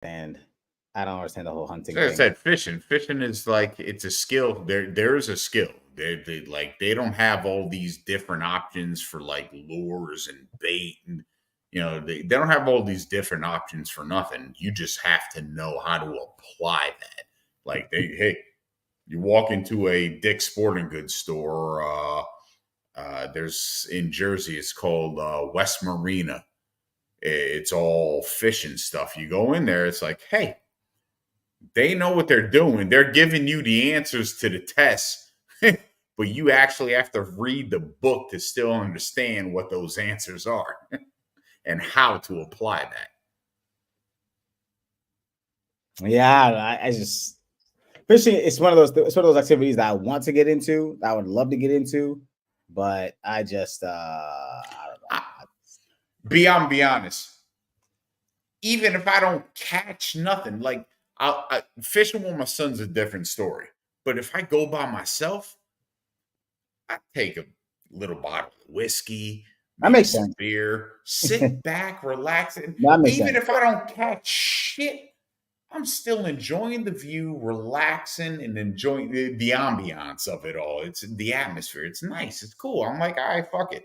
and I don't understand the whole hunting Like I thing. said, fishing. Fishing is like it's a skill. There is a skill. They don't have all these different options for like lures and bait and they don't have all these different options for nothing. You just have to know how to apply that. Like hey, you walk into a Dick's Sporting Goods store. There's in Jersey. It's called West Marina. It's all fishing stuff. You go in there. It's like, hey, they know what they're doing. They're giving you the answers to the tests, but you actually have to read the book to still understand what those answers are and how to apply that. Yeah, I just fishing. It's one of those activities that I want to get into. That I would love to get into, but I just I don't know. Be honest. Even if I don't catch nothing, like fishing with my son's a different story. But if I go by myself, I take a little bottle of whiskey, That maybe makes some sense. beer, sit back, relax, and That makes even sense. if I don't catch shit, I'm still enjoying the view, relaxing, and enjoying the ambiance of it all. It's the atmosphere. It's nice. It's cool. I'm like, all right, fuck it.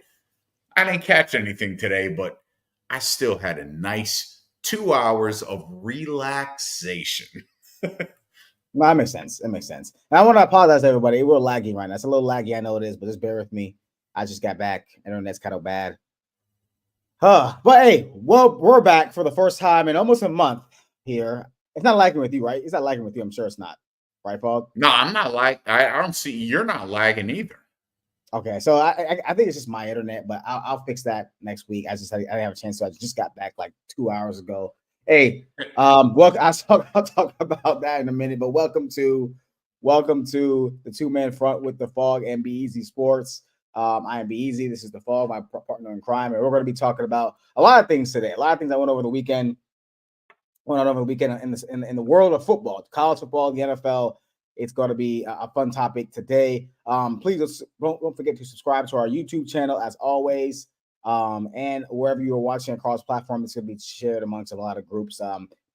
I didn't catch anything today, but I still had a nice 2 hours of relaxation. No, that makes sense. It makes sense. And I want to apologize to everybody. We're lagging right now. It's a little laggy. I know it is, but just bear with me. I just got back. Internet's kind of bad. But hey, well, we're back for the first time in almost a month here. It's not lagging with you, right? It's not lagging with you. I'm sure it's not. Right, Paul? No, I'm not like I don't see you're not lagging either. Okay, so I think it's just my internet, but I'll fix that next week. I didn't have a chance, so I just got back like 2 hours ago. Hey, well, I'll talk about that in a minute. But welcome to the two man front with the Fog and Be Easy Sports. I am Be Easy. This is the Fog, my partner in crime, and we're going to be talking about a lot of things today. A lot of things I went over the weekend. Went on over the weekend in the world of football, college football, the NFL. It's going to be a fun topic today. Please don't forget to subscribe to our YouTube channel as always. And wherever you are watching across platform, it's going to be shared amongst a lot of groups.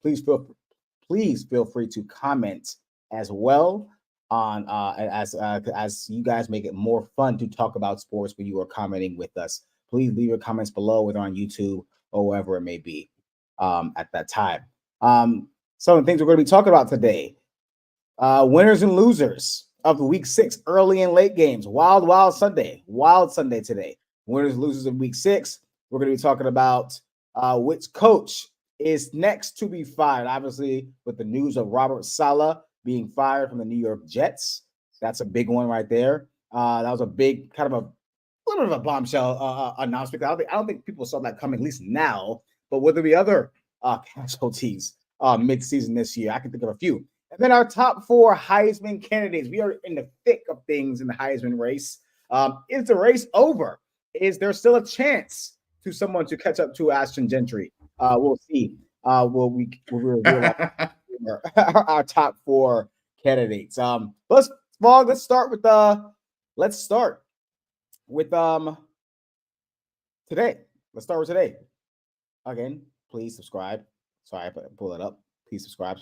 Please feel free to comment as well on as you guys make it more fun to talk about sports when you are commenting with us. Please leave your comments below, whether on YouTube or wherever it may be at that time. Some of the things we're going to be talking about today. Winners and losers of the week 6 early and late games. Wild Sunday. Wild Sunday today. Winners and losers of week 6. We're going to be talking about which coach is next to be fired. Obviously, with the news of Robert Saleh being fired from the New York Jets. That's a big one right there. That was a big kind of a little bit of a bombshell announcement. I don't think people saw that coming, at least now. But will there be other casualties mid-season this year? I can think of a few. And then our top 4 Heisman candidates. We are in the thick of things in the Heisman race. Is the race over? Is there still a chance to someone to catch up to Ashton Gentry? We'll see. Will we reveal our top 4 candidates? Let's start with today. Let's start with today. Again, please subscribe. Sorry, I pull it up. Please subscribe.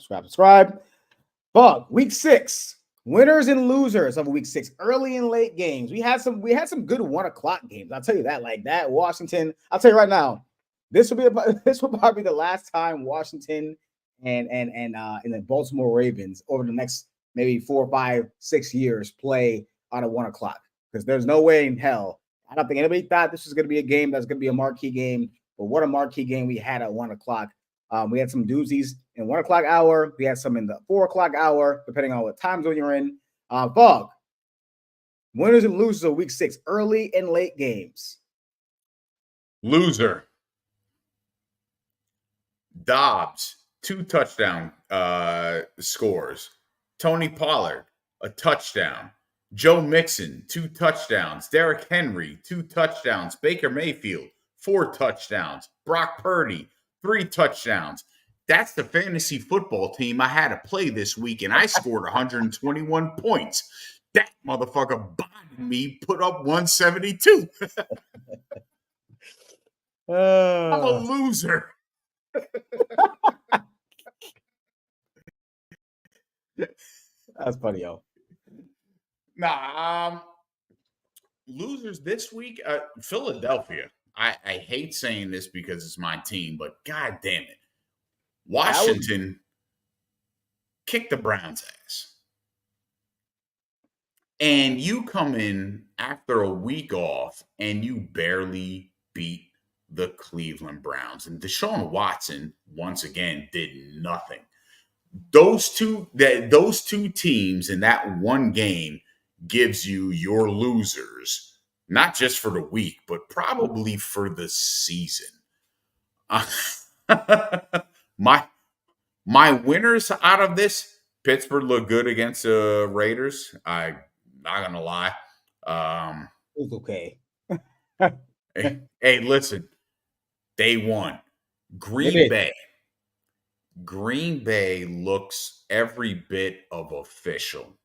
Fog, week 6. Winners and losers of week 6. Early and late games. We had some good 1:00 games. I'll tell you that. Like that, Washington. I'll tell you right now. This will probably be the last time Washington and the Baltimore Ravens over the next maybe 4, 5, 6 years play on a 1:00 because there's no way in hell. I don't think anybody thought this was going to be a game that's going to be a marquee game. But what a marquee game we had at 1:00. We had some doozies in 1:00 hour. We had some in the 4:00 hour, depending on what time zone you're in. Fog. Winners and losers of week 6, early and late games. Loser. Dobbs, 2 touchdown scores. Tony Pollard, a touchdown. Joe Mixon, 2 touchdowns. Derrick Henry, 2 touchdowns. Baker Mayfield, 4 touchdowns. Brock Purdy, 3 touchdowns. That's the fantasy football team I had to play this week, and I scored 121 points. That motherfucker bonded me, put up 172. I'm a loser. That's funny, yo. Nah, losers this week, Philadelphia. I hate saying this because it's my team, but god damn it. I would. Washington kicked the Browns' ass. And you come in after a week off and you barely beat the Cleveland Browns. And Deshaun Watson, once again, did nothing. Those two teams in that one game gives you your losers, not just for the week, but probably for the season. Uh, my my winners out of this, Pittsburgh looked good against the Raiders. I'm not gonna lie. It's okay. Hey, listen, they won. They Green did. Bay. Green Bay looks every bit of official.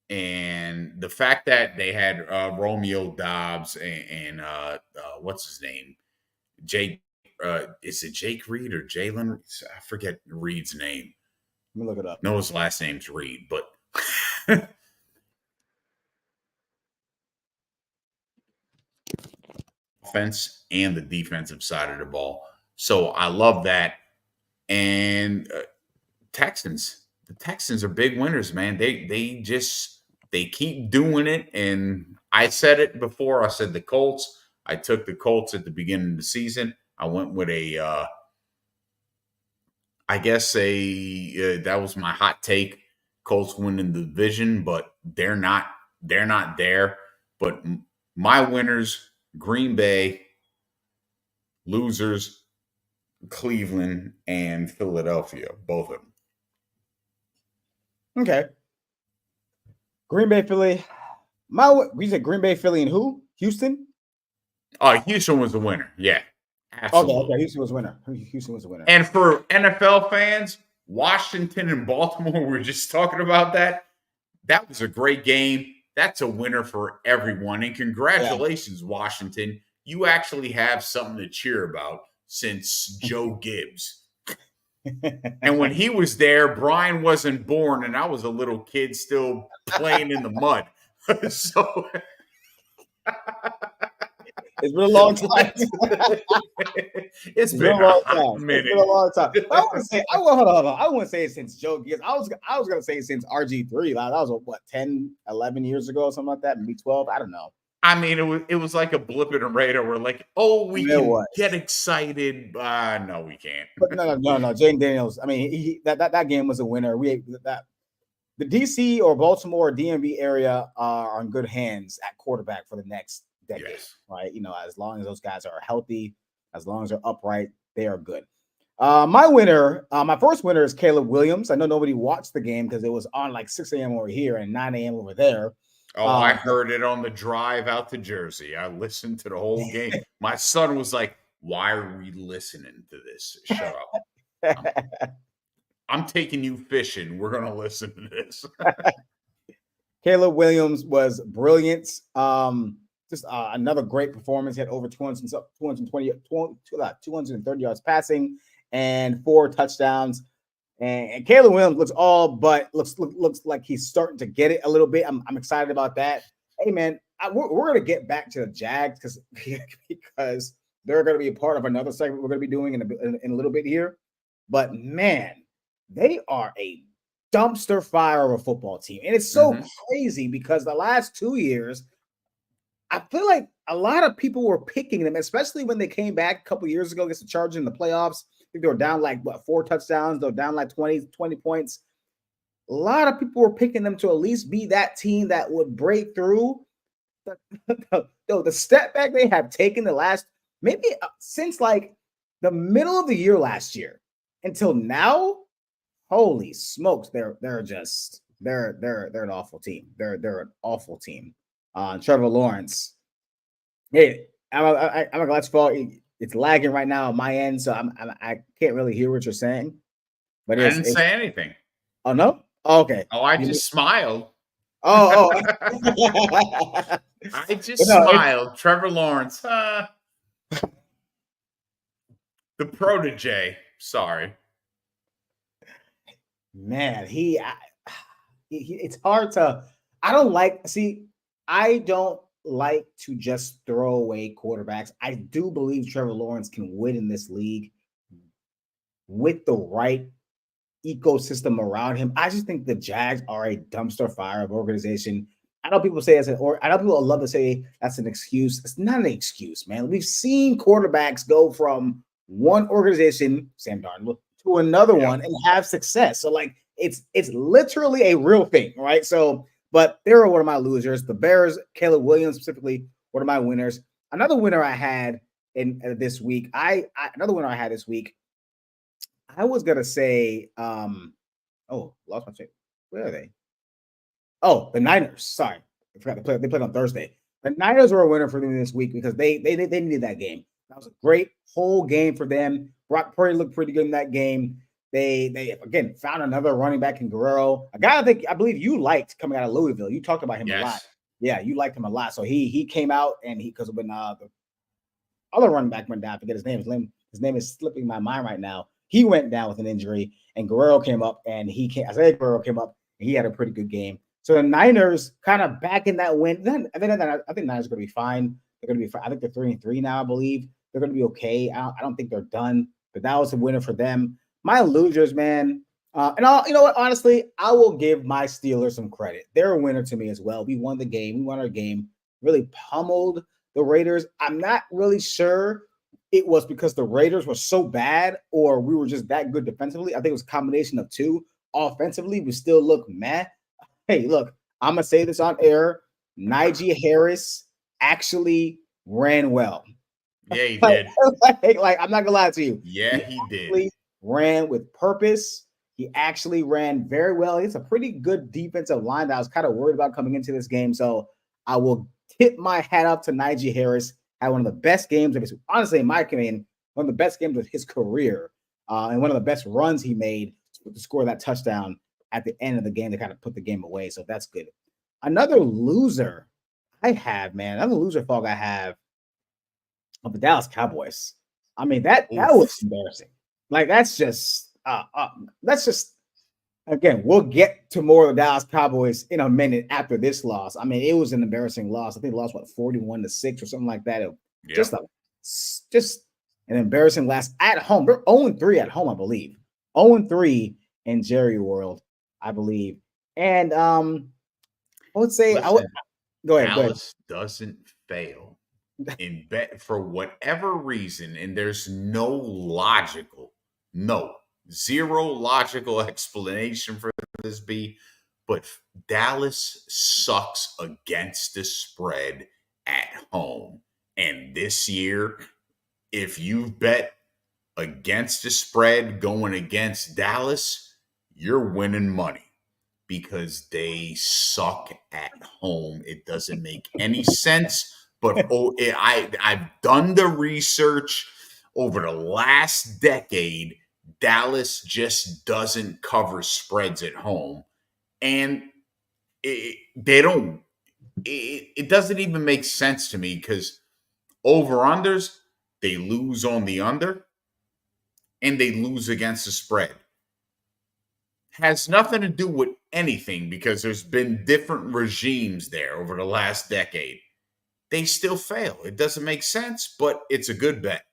And the fact that they had Romeo Dobbs and what's his name? Jake, is it Jake Reed or Jalen? I forget Reed's name. Let me look it up. No, his last name's Reed, but offense and the defensive side of the ball. So I love that. And the Texans are big winners, man. They keep doing it. And I said it before. I said the Colts. I took the Colts at the beginning of the season. I went with I guess that was my hot take. Colts winning the division, but they're not. They're not there. But my winners: Green Bay, losers, Cleveland, and Philadelphia. Both of them. Okay. Green Bay, Philly. We said Green Bay, Philly, and who? Houston? Houston was the winner. Yeah, Okay, absolutely. Houston was winner. Houston was the winner. And for NFL fans, Washington and Baltimore, we were just talking about that. That was a great game. That's a winner for everyone. And congratulations, Washington. You actually have something to cheer about since Joe Gibbs. And when he was there, Brian wasn't born, and I was a little kid still playing in the mud. So it's been a long time. It's been a hot minute. It's been a long time. I wouldn't say. Hold on. I wouldn't say it since Joe Gibbs. I was gonna say since RG3. Like, that was what 10, 11 years ago, or something like that. Maybe 12. I don't know. I mean, it was like a blip in a radar. We're like, oh, we can get excited. No, we can't. But no. Jaden Daniels. I mean, that game was a winner. The DC or Baltimore or DMV area are in good hands at quarterback for the next decade, yes. Right? You know, as long as those guys are healthy, as long as they're upright, they are good. My first winner is Caleb Williams. I know nobody watched the game because it was on like 6 a.m. over here and 9 a.m. over there. Oh, I heard it on the drive out to Jersey. I listened to the whole game. My son was like, why are we listening to this? Shut up. I'm taking you fishing. We're going to listen to this. Caleb Williams was brilliant. Just another great performance. He had over 230 yards passing and 4 touchdowns. And Caleb Williams looks like he's starting to get it a little bit. I'm excited about that. Hey, man, we're going to get back to the Jags because they're going to be a part of another segment we're going to be doing in a little bit here. But, man, they are a dumpster fire of a football team. And it's so crazy because the last 2 years, I feel like a lot of people were picking them, especially when they came back a couple years ago against the Chargers in the playoffs. I think they were down like 4 touchdowns. They were down like 20 points. A lot of people were picking them to at least be that team that would break through. The step back they have taken the last maybe since like the middle of the year last year until now. Holy smokes, they're an awful team. They're an awful team. Trevor Lawrence. Hey, I'm a glad it's lagging right now on my end, so I can't really hear what you're saying. But I didn't say anything. Oh no? Oh, okay. Oh, I just smiled. Oh. I just smiled. Trevor Lawrence. The protege. Sorry. Man, it's hard to. I don't like. See, I don't like to just throw away quarterbacks. I do believe Trevor Lawrence can win in this league with the right ecosystem around him. I just think the Jags are a dumpster fire of organization. I know people say I know people love to say that's an excuse. It's not an excuse, man. We've seen quarterbacks go from one organization, Sam Darnold, to another Yep. one and have success. So like it's literally a real thing, right? So, but they're one of my losers. The Bears, Caleb Williams specifically, one of my winners. Another winner I had in this week. Another winner I had this week. I was gonna say, lost my check. Where are they? Oh, the Niners. Sorry, I forgot to play. They played on Thursday. The Niners were a winner for them this week because they needed that game. That was a great whole game for them. Brock Purdy looked pretty good in that game. They again found another running back in Guerrero, a guy I believe you liked coming out of Louisville. You talked about him a lot. Yes. Yeah, you liked him a lot. So he came out and because when the other running back went down, I forget his name. His name is slipping my mind right now. He went down with an injury, and Guerrero came up, and Isaiah Guerrero came up, and he had a pretty good game. So the Niners kind of back in that win. Then I think Niners are going to be fine. They're going to be fine. I think they're 3-3 now. I believe they're going to be okay. I don't think they're done, but that was a winner for them. My losers, man. You know what? Honestly, I will give my Steelers some credit. They're a winner to me as well. We won the game. We won our game. Really pummeled the Raiders. I'm not really sure it was because the Raiders were so bad or we were just that good defensively. I think it was a combination of two. Offensively, we still look mad. Hey, look, I'm going to say this on air. Najee Harris actually ran well. Yeah, he did. Like, I'm not going to lie to you. Yeah, he did. Ran with purpose. He actually ran very well. It's a pretty good defensive line that I was kind of worried about coming into this game. So I will tip my hat up to Najee Harris. Had one of the best games of his, honestly, in my opinion, one of the best games of his career, and one of the best runs he made to score that touchdown at the end of the game to kind of put the game away. So that's good. Another loser another loser fog I have of the Dallas Cowboys. I mean, that was embarrassing. Like that's just again, we'll get to more of the Dallas Cowboys in a minute after this loss. I mean, it was an embarrassing loss. I think they lost 41-6 or something like that. Just an embarrassing loss at home. They're 0-3 at home, I believe. 0-3 in Jerry World, I believe. And I would say go ahead. Dallas doesn't fail in bet for whatever reason, and there's zero logical explanation for this but Dallas sucks against the spread at home. And this year, if you've bet against the spread going against Dallas, you're winning money because they suck at home. It doesn't make any sense. But I've done the research over the last decade. Dallas just doesn't cover spreads at home, and they don't. It doesn't even make sense to me because over unders they lose on the under, and they lose against the spread. Has nothing to do with anything because there's been different regimes there over the last decade. They still fail. It doesn't make sense, but it's a good bet.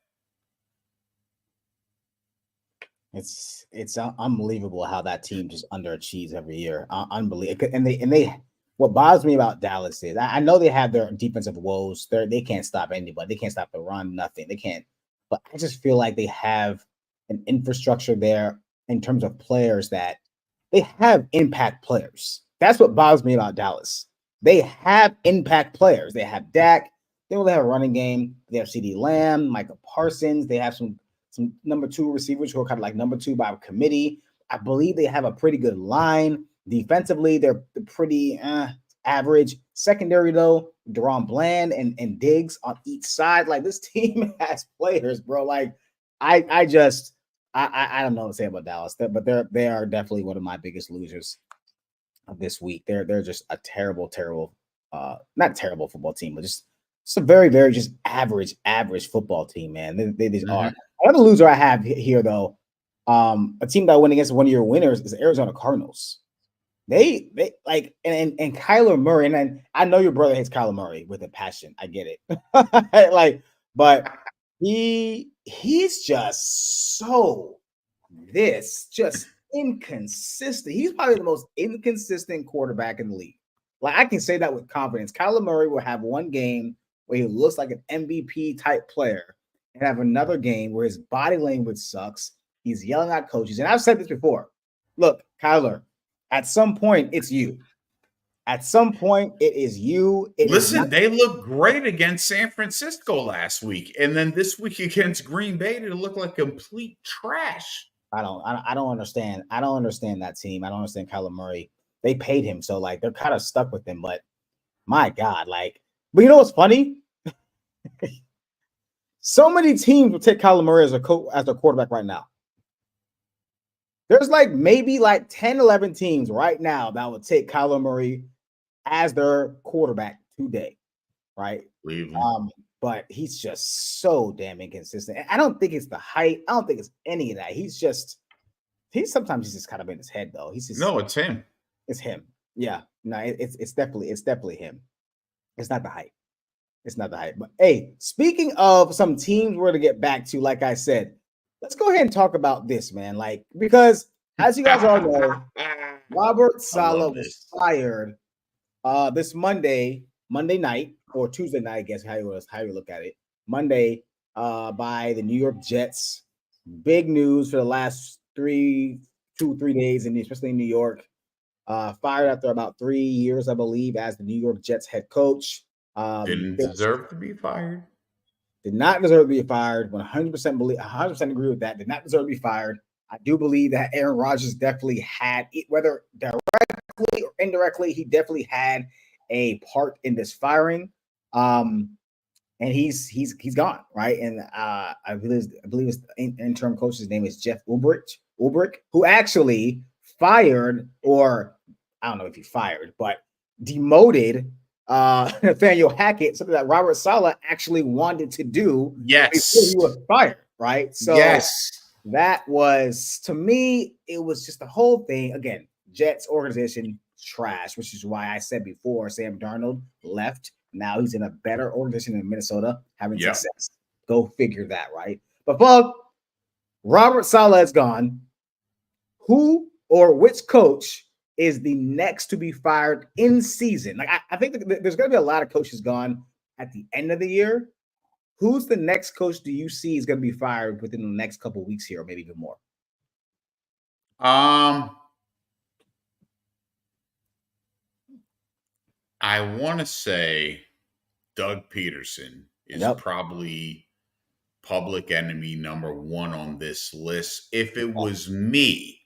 It's unbelievable how that team just underachieves every year. Unbelievable. And they what bothers me about Dallas is I know they have their defensive woes. They can't stop anybody. They can't stop the run. Nothing. They can't. But I just feel like they have an infrastructure there in terms of players that they have impact players. That's what bothers me about Dallas. They have impact players. They have Dak. They have a running game. They have CeeDee Lamb, Micah Parsons. They have some number two receivers who are kind of like number two by committee. I believe they have a pretty good line. Defensively, they're pretty average. Secondary, though, Deron Bland and Diggs on each side. Like, this team has players, bro. Like, I don't know what to say about Dallas, but they are definitely one of my biggest losers of this week. They're just a terrible, not terrible football team, but just a very, very just average football team, man. They just are. Another loser I have here, though, A team that went against one of your winners is Arizona Cardinals. They like and Kyler Murray, and I know your brother hates Kyler Murray with a passion. I get it. Like, but he's just so just inconsistent. He's probably the most inconsistent quarterback in the league. Like, I can say that with confidence. Kyler Murray will have one game where he looks like an MVP type player and have another game where his body language sucks. He's yelling at coaches. And I've said this before. Look, Kyler, at some point, it's you. At some point, it is you. It is Listen, not. they looked great against San Francisco last week, and then this week against Green Bay, they look like complete trash. I don't understand. I don't understand that team. I don't understand Kyler Murray. They paid him, so like they're kind of stuck with him. But my God, like, but you know what's funny? So many teams will take Kyler Murray as as their quarterback right now. There's like maybe like 10, 11 teams right now that would take Kyler Murray as their quarterback today, right? But he's just so damn inconsistent. And I don't think it's the height. I don't think it's any of that. He's sometimes he's just kind of in his head though. No, it's him. It's him. Yeah. No, it's definitely him. It's not the height. It's not the hype. But hey, speaking of some teams we're to get back to, like I said, let's go ahead and talk about this, man. Like, because as you guys all know, Robert Saleh was fired this Monday night, or Tuesday night, I guess how you look at it. Monday by the New York Jets. Big news for the last 2-3 days, and especially in New York. Fired after about 3 years, I believe, as the New York Jets head coach. Didn't deserve to be fired. Did not deserve to be fired. 100% believe, 100% agree with that. Did not deserve to be fired. I do believe that Aaron Rodgers definitely had, whether directly or indirectly, he definitely had a part in this firing. And he's gone, right? And I believe his interim coach's name is Jeff Ulbrich, who actually fired, or I don't know if he fired, but demoted Nathaniel Hackett, something that Robert Saleh actually wanted to do before he was fired, right? So that was, to me, it was just the whole thing. Again, Jets organization trash, which is why I said before Sam Darnold left. Now he's in a better organization in Minnesota, having success. Go figure that, right? But Bug, Robert Saleh is gone. Who or which coach is the next to be fired in season? Like, I think there's going to be a lot of coaches gone at the end of the year. Who's the next coach do you see is going to be fired within the next couple of weeks here, or maybe even more? I want to say Doug Peterson is probably public enemy number one on this list. If it was me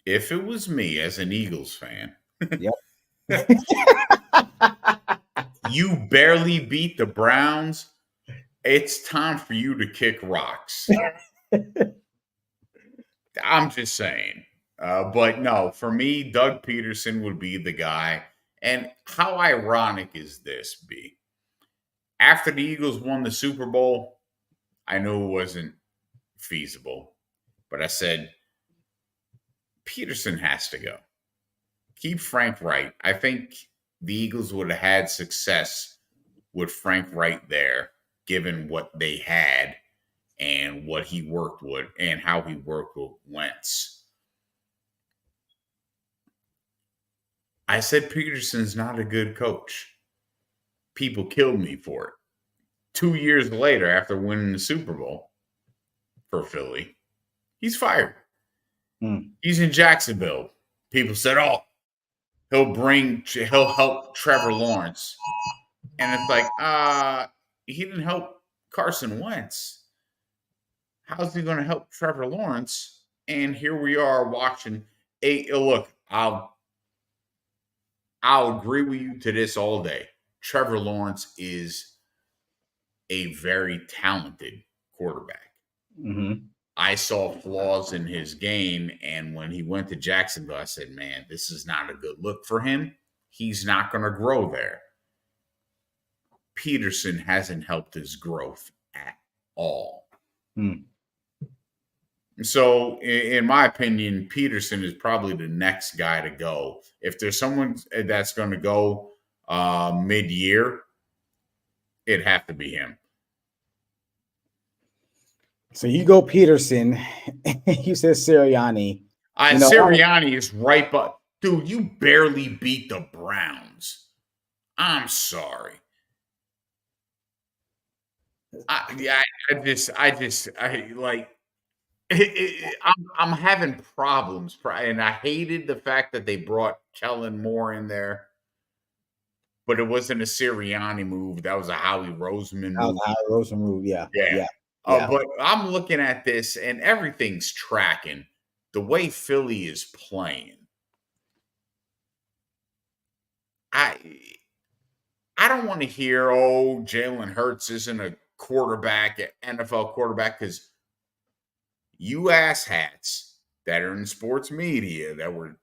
as an Eagles fan, you barely beat the Browns. It's time for you to kick rocks. I'm just saying. But no, for me, Doug Peterson would be the guy. And how ironic is this, B? After the Eagles won the Super Bowl, I knew it wasn't feasible. But I said, Peterson has to go. Keep Frank Wright. I think the Eagles would have had success with Frank Wright there, given what they had and what he worked with and how he worked with Wentz. I said Peterson's not a good coach. People killed me for it. 2 years later, after winning the Super Bowl for Philly, he's fired. He's in Jacksonville. People said, "Oh, he'll help Trevor Lawrence," and it's like, he didn't help Carson Wentz. How's he going to help Trevor Lawrence? And here we are watching. Look, I'll agree with you to this all day. Trevor Lawrence is a very talented quarterback. I saw flaws in his game, and when he went to Jacksonville, I said, man, this is not a good look for him. He's not going to grow there. Peterson hasn't helped his growth at all. So, in my opinion, Peterson is probably the next guy to go. If there's someone that's going to go mid-year, it'd have to be him. So you go Peterson, you said Sirianni. You know, Sirianni is right, but dude, you barely beat the Browns. I'm sorry. I like. I'm having problems, and I hated the fact that they brought Kellen Moore in there, but it wasn't a Sirianni move. That was a Howie Roseman that was move. Howard Rosen. Yeah, Yeah. yeah, yeah. But I'm looking at this, and everything's tracking the way Philly is playing. I I don't want to hear, oh, Jalen Hurts isn't a quarterback, NFL quarterback, because you asshats that are in sports media that were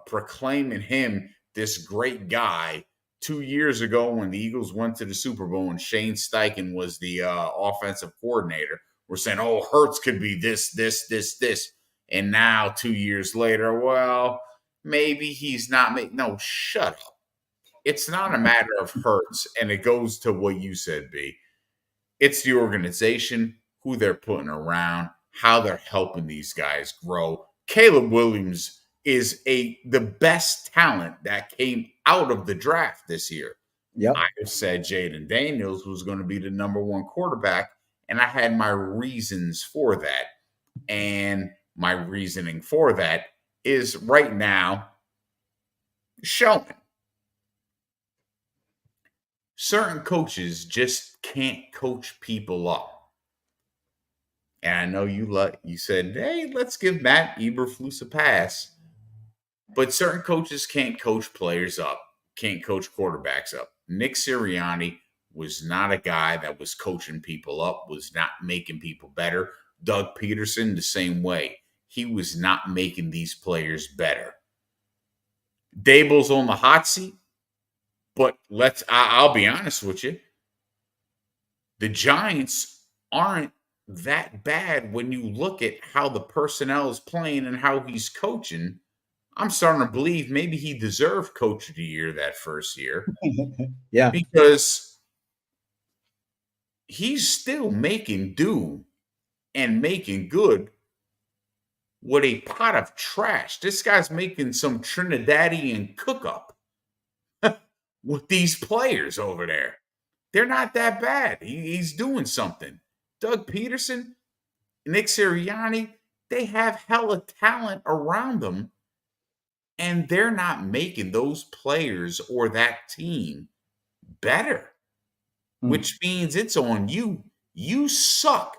proclaiming him this great guy 2 years ago when the Eagles went to the Super Bowl and Shane Steichen was the offensive coordinator. We're saying, oh, Hurts could be this, this, this, this. And now 2 years later, well, maybe he's not. No, shut up. It's not a matter of Hurts, and it goes to what you said, B. It's the organization, who they're putting around, how they're helping these guys grow. Caleb Williams is the best talent that came out of the draft this year. Yep. I said Jaden Daniels was going to be the number one quarterback, and I had my reasons for that. And my reasoning for that is right now showing. Certain coaches just can't coach people up. And I know you said, hey, let's give Matt Eberflus a pass. But certain coaches can't coach players up, can't coach quarterbacks up. Nick Sirianni was not a guy that was coaching people up, was not making people better. Doug Peterson, the same way. He was not making these players better. Dable's on the hot seat, but I'll be honest with you. The Giants aren't that bad when you look at how the personnel is playing and how he's coaching. I'm starting to believe maybe he deserved Coach of the Year that first year Yeah. because he's still making do and making good with a pot of trash. This guy's making some Trinidadian cook up with these players over there. They're not that bad. He's doing something. Doug Peterson, Nick Sirianni, they have hella talent around them, and they're not making those players or that team better, which means it's on you. You suck.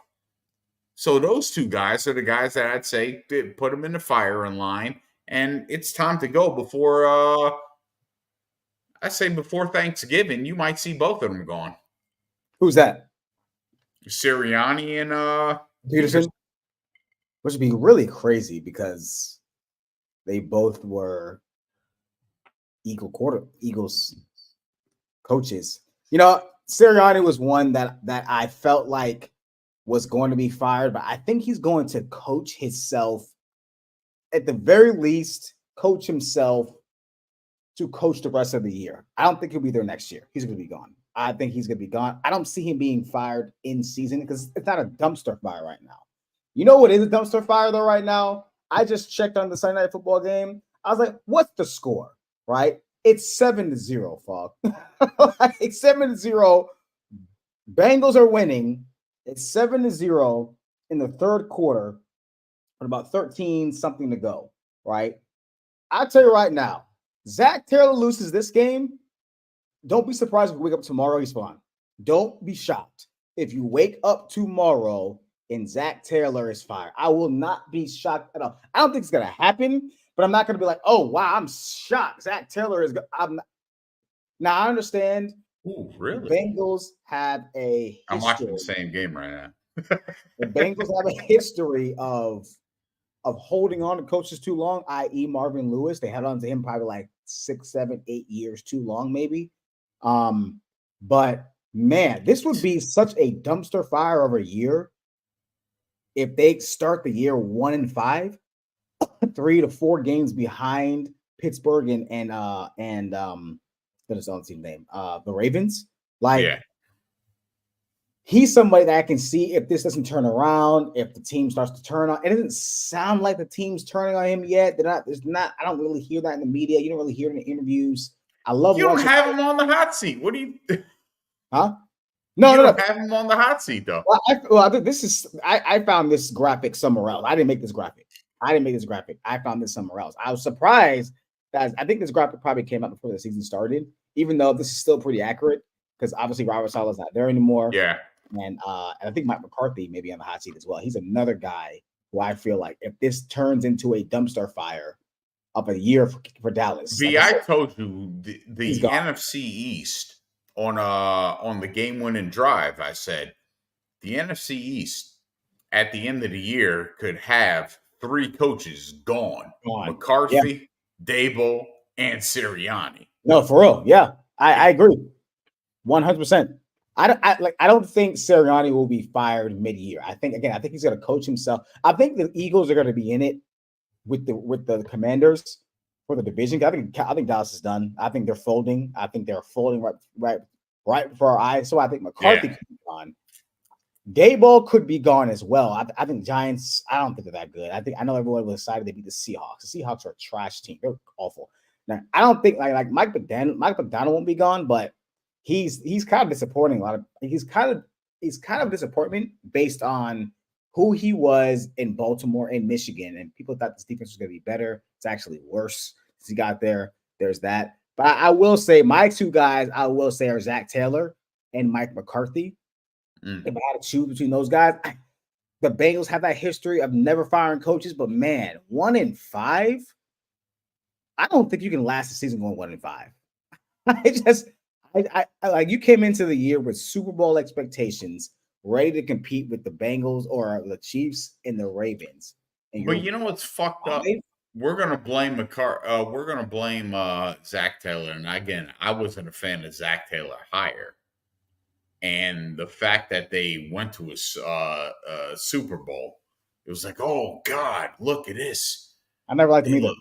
So those two guys are the guys that I'd say put them in the firing line, and it's time to go before I say before Thanksgiving. You might see both of them gone. Who's that? Sirianni and Peterson. Which would be really crazy because they both were Eagles coaches. You know, Sirianni was one that I felt like was going to be fired, but I think he's going to coach himself at the very least, coach himself to coach the rest of the year. I don't think he'll be there next year. He's going to be gone. I think he's going to be gone. I don't see him being fired in season because it's not a dumpster fire right now. You know what is a dumpster fire though right now? I just checked on the Sunday Night Football game. I was like, what's the score? Right? It's 7-0, fuck. It's 7-0. Bengals are winning. It's 7-0 in the third quarter with about 13 something to go. Right? I'll tell you right now, Zach Taylor loses this game. Don't be surprised if we wake up tomorrow, he's fine. Don't be shocked if you wake up tomorrow and Zach Taylor is fired. I will not be shocked at all. I don't think it's going to happen, but I'm not going to be like, oh, wow, I'm shocked. Zach Taylor is – I'm not. Now, I understand. Ooh, really? The Bengals have a history. I'm watching the same game right now. The Bengals have a history of holding on to coaches too long, i.e. Marvin Lewis. They held on to him probably like 6, 7, 8 years too long, maybe. But, man, this would be such a dumpster fire of a year if they start the year 1-5, 3 to 4 games behind Pittsburgh and what is the other team name? The Ravens. Like Yeah. he's somebody that I can see if this doesn't turn around, if the team starts to turn on. It doesn't sound like the team's turning on him yet. They're not. There's not. I don't really hear that in the media. You don't really hear it in the interviews. I love You don't watching. have him on the hot seat. What do you? Huh? No, You no, no. don't have him on the hot seat though. Well, I think this is. I found this graphic somewhere else. I didn't make this graphic. I found this somewhere else. I was surprised that I think this graphic probably came out before the season started, even though this is still pretty accurate because obviously Robert Sala's not there anymore. Yeah. And I think Mike McCarthy may be on the hot seat as well. He's another guy who I feel like if this turns into a dumpster fire of a year for Dallas, V, like I I said, told you he's the gone. NFC East on the game winning drive. I said the NFC East at the end of the year could have 3 coaches gone: Gone. Yeah. McCarthy, Dable, and Sirianni. No, for real. Yeah, I agree. 100%. I don't think Sirianni will be fired mid-year. I think he's going to coach himself. I think the Eagles are going to be in it with the Commanders for the division. I think Dallas is done. I think they're folding. I think they're folding right before our eyes. So I think McCarthy could be gone. Dayball could be gone as well. I think Giants. I don't think they're that good. I know everyone was excited they beat the Seahawks. The Seahawks are a trash team. They're awful. Now I don't think like Mike McDonald won't be gone, but he's kind of disappointing. He's kind of disappointment based on who he was in Baltimore and Michigan, and people thought this defense was going to be better. It's actually worse since he got there. There's that. But I will say my 2 guys are Zach Taylor and Mike McCarthy. If I had to choose between those guys, the Bengals have that history of never firing coaches, but man, 1-5. I don't think you can last the season going 1-5. I like you came into the year with Super Bowl expectations, ready to compete with the Bengals or the Chiefs and the Ravens. And But you know what's fucked up? We're gonna blame we're gonna blame Zach Taylor. And again, I wasn't a fan of Zach Taylor hire. And the fact that they went to a Super Bowl, it was like, oh God, look at this. I never liked him either.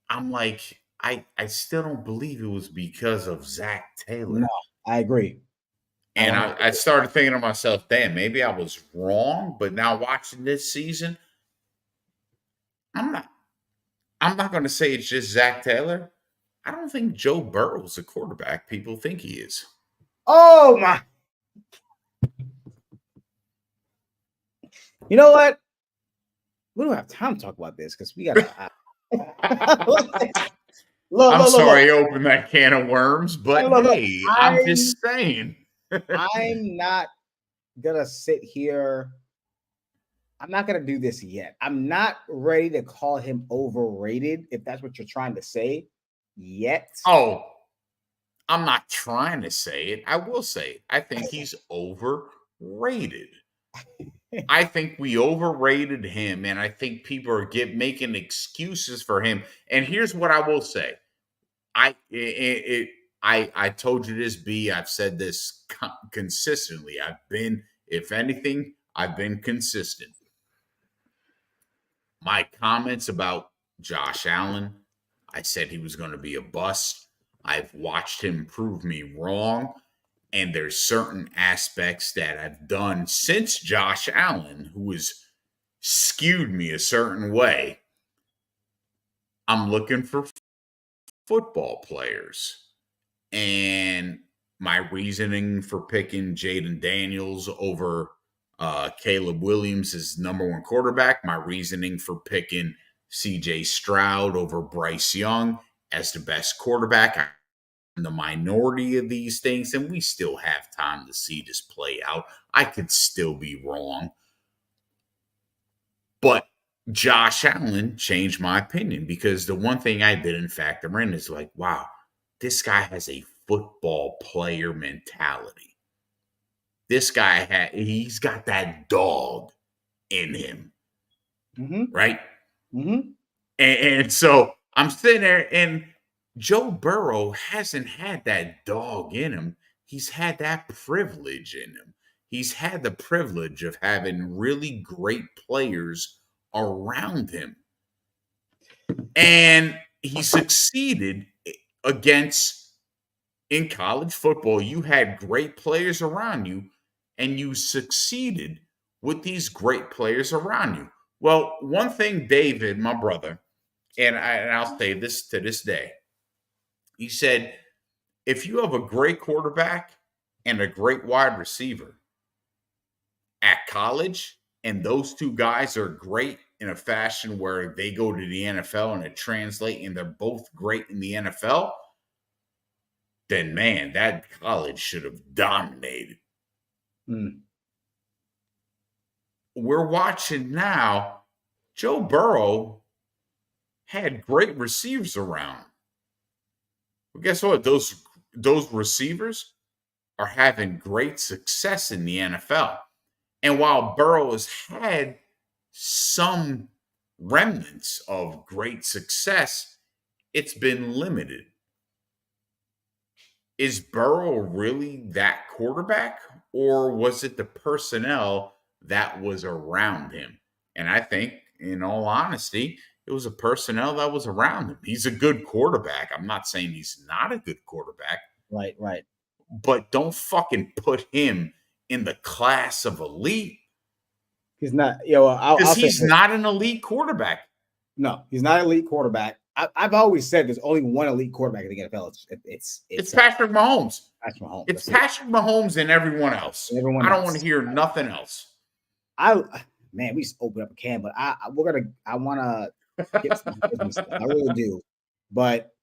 I'm like, I still don't believe it was because of Zach Taylor. No, I agree. And I started thinking to myself, damn, maybe I was wrong. But now watching this season, I'm not going to say it's just Zach Taylor. I don't think Joe Burrow's the quarterback people think he is. Oh my! You know what? We don't have time to talk about this because we got to. I'm sorry I opened that can of worms, but hey, I'm just saying. I'm not gonna sit here. I'm not gonna do this yet. I'm not ready to call him overrated, if that's what you're trying to say yet. Oh, I'm not trying to say it. I will say it. I think he's overrated. I think we overrated him, and I think people are making excuses for him. And here's what I will say: I told you this, B. I've said this consistently. If anything, I've been consistent. My comments about Josh Allen, I said he was going to be a bust. I've watched him prove me wrong. And there's certain aspects that I've done since Josh Allen, who has skewed me a certain way. I'm looking for football players. And my reasoning for picking Jaden Daniels over Caleb Williams as #1 quarterback, my reasoning for picking CJ Stroud over Bryce Young as the best quarterback, the minority of these things, and we still have time to see this play out. I could still be wrong. But Josh Allen changed my opinion because the one thing I didn't factor in is like, wow, this guy has a football player mentality. This guy he's got that dog in him. Right? And so I'm sitting there, and Joe Burrow hasn't had that dog in him. He's had that privilege in him. he's had the privilege of having really great players around him. And he succeeded against, in college football, you had great players around you, and you succeeded with these great players around you. Well, one thing, David, my brother, and I'll say this to this day, he said, if you have a great quarterback and a great wide receiver at college, and those two guys are great in a fashion where they go to the NFL and it translates and they're both great in the NFL, then man, that college should have dominated. We're watching now, Joe Burrow had great receivers around. Well, guess what? Those receivers are having great success in the NFL. And while Burrow has had some remnants of great success, it's been limited. Is Burrow really that quarterback, or was it the personnel that was around him? And I think, in all honesty, it was a personnel that was around him. He's a good quarterback. I'm not saying he's not a good quarterback. Right. But don't fucking put him in the class of elite. He's not, because he's not an elite quarterback. No, he's not an elite quarterback. I've always said there's only one elite quarterback in the NFL. It's Patrick Mahomes. Patrick Mahomes. It's Patrick Mahomes and everyone else. I don't want to hear nothing else. Man, we just opened up a can, but I want to get some business stuff. I really do. But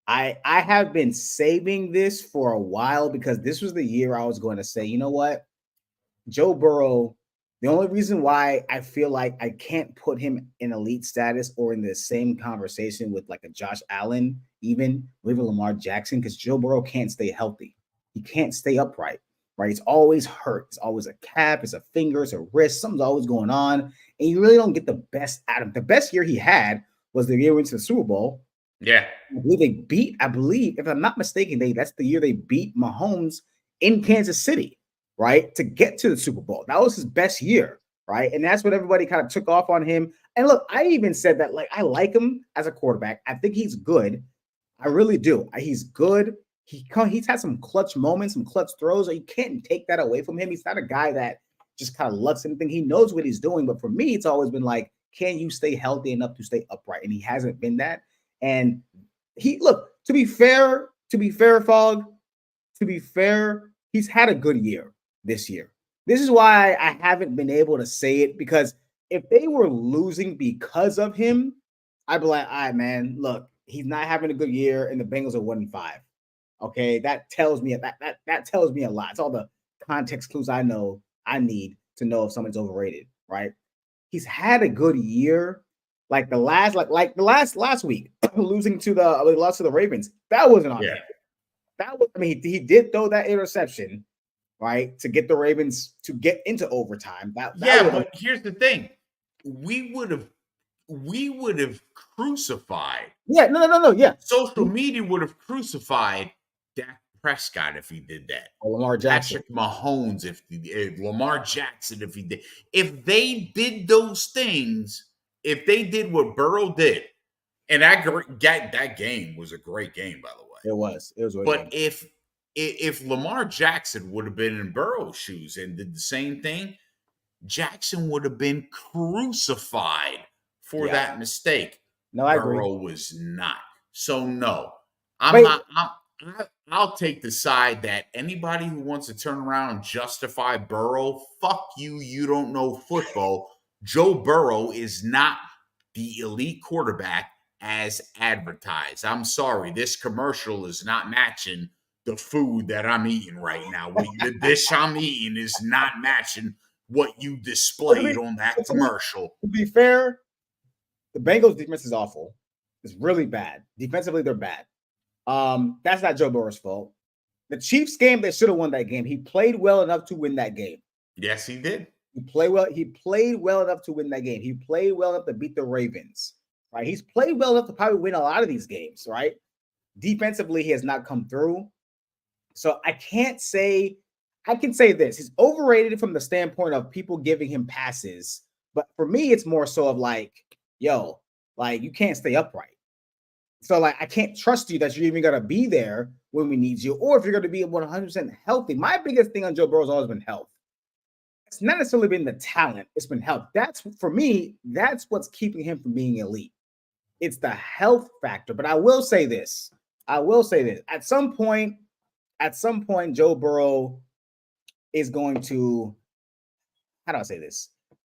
I have been saving this for a while because this was the year I was going to say, you know what? Joe Burrow, the only reason why I feel like I can't put him in elite status or in the same conversation with like a Josh Allen, even Lamar Jackson, because Joe Burrow can't stay healthy. He can't stay upright, right? It's always hurt. It's always a calf, it's a finger, it's a wrist. Something's always going on. And you really don't get the best out of him. The best year he had was the year we went to the Super Bowl. Yeah. I believe, if I'm not mistaken, that's the year they beat Mahomes in Kansas City, right? To get to the Super Bowl. That was his best year, right? And that's what everybody kind of took off on him. And look, I even said that, like, I like him as a quarterback. I think he's good. I really do. He's good. He's had some clutch moments, some clutch throws. You can't take that away from him. He's not a guy that just kind of lucks anything. He knows what he's doing. But for me, it's always been like, can you stay healthy enough to stay upright? And he hasn't been that. And to be fair, Fog, he's had a good year this year. This is why I haven't been able to say it, because if they were losing because of him, I'd be like, all right, man, look, he's not having a good year and the Bengals are 1-5. Okay, that tells me that tells me a lot. It's all the context clues I need to know if someone's overrated, right? He's had a good year. Like the last week, losing to lost to the Ravens, that wasn't on him. That was, he did throw that interception, right, to get the Ravens to get into overtime. But here's the thing: we would have crucified. Yeah, no. Yeah, social media would have crucified Dak Prescott if he did that. Or Lamar Jackson, Patrick Mahomes if Lamar Jackson if he did. If they did those things. If they did what Burrow did, and that game was a great game, by the way. It was. But if Lamar Jackson would have been in Burrow's shoes and did the same thing, Jackson would have been crucified for that mistake. No, I agree. Burrow was not. So no, I'll take the side that anybody who wants to turn around and justify Burrow, fuck you. You don't know football. Joe Burrow is not the elite quarterback as advertised. I'm sorry, this commercial is not matching the food that I'm eating right now. The dish I'm eating is not matching what you displayed on that commercial. To be fair, the Bengals defense is awful. It's really bad. Defensively, they're bad. That's not Joe Burrow's fault. The Chiefs game, they should have won that game. He played well enough to win that game. Yes, he did. He played well enough to win that game. He played well enough to beat the Ravens, right? He's played well enough to probably win a lot of these games, right? Defensively, he has not come through. So I can't say I can say this: he's overrated from the standpoint of people giving him passes, but for me, it's more so of like, yo, like you can't stay upright. So like I can't trust you that you're even gonna be there when we need you, or if you're gonna be 100% healthy. My biggest thing on Joe Burrow has always been health. It's not necessarily been the talent; it's been health. That's for me. That's what's keeping him from being elite. It's the health factor. But I will say this: I will say this. At some point, Joe Burrow is going to. How do I say this?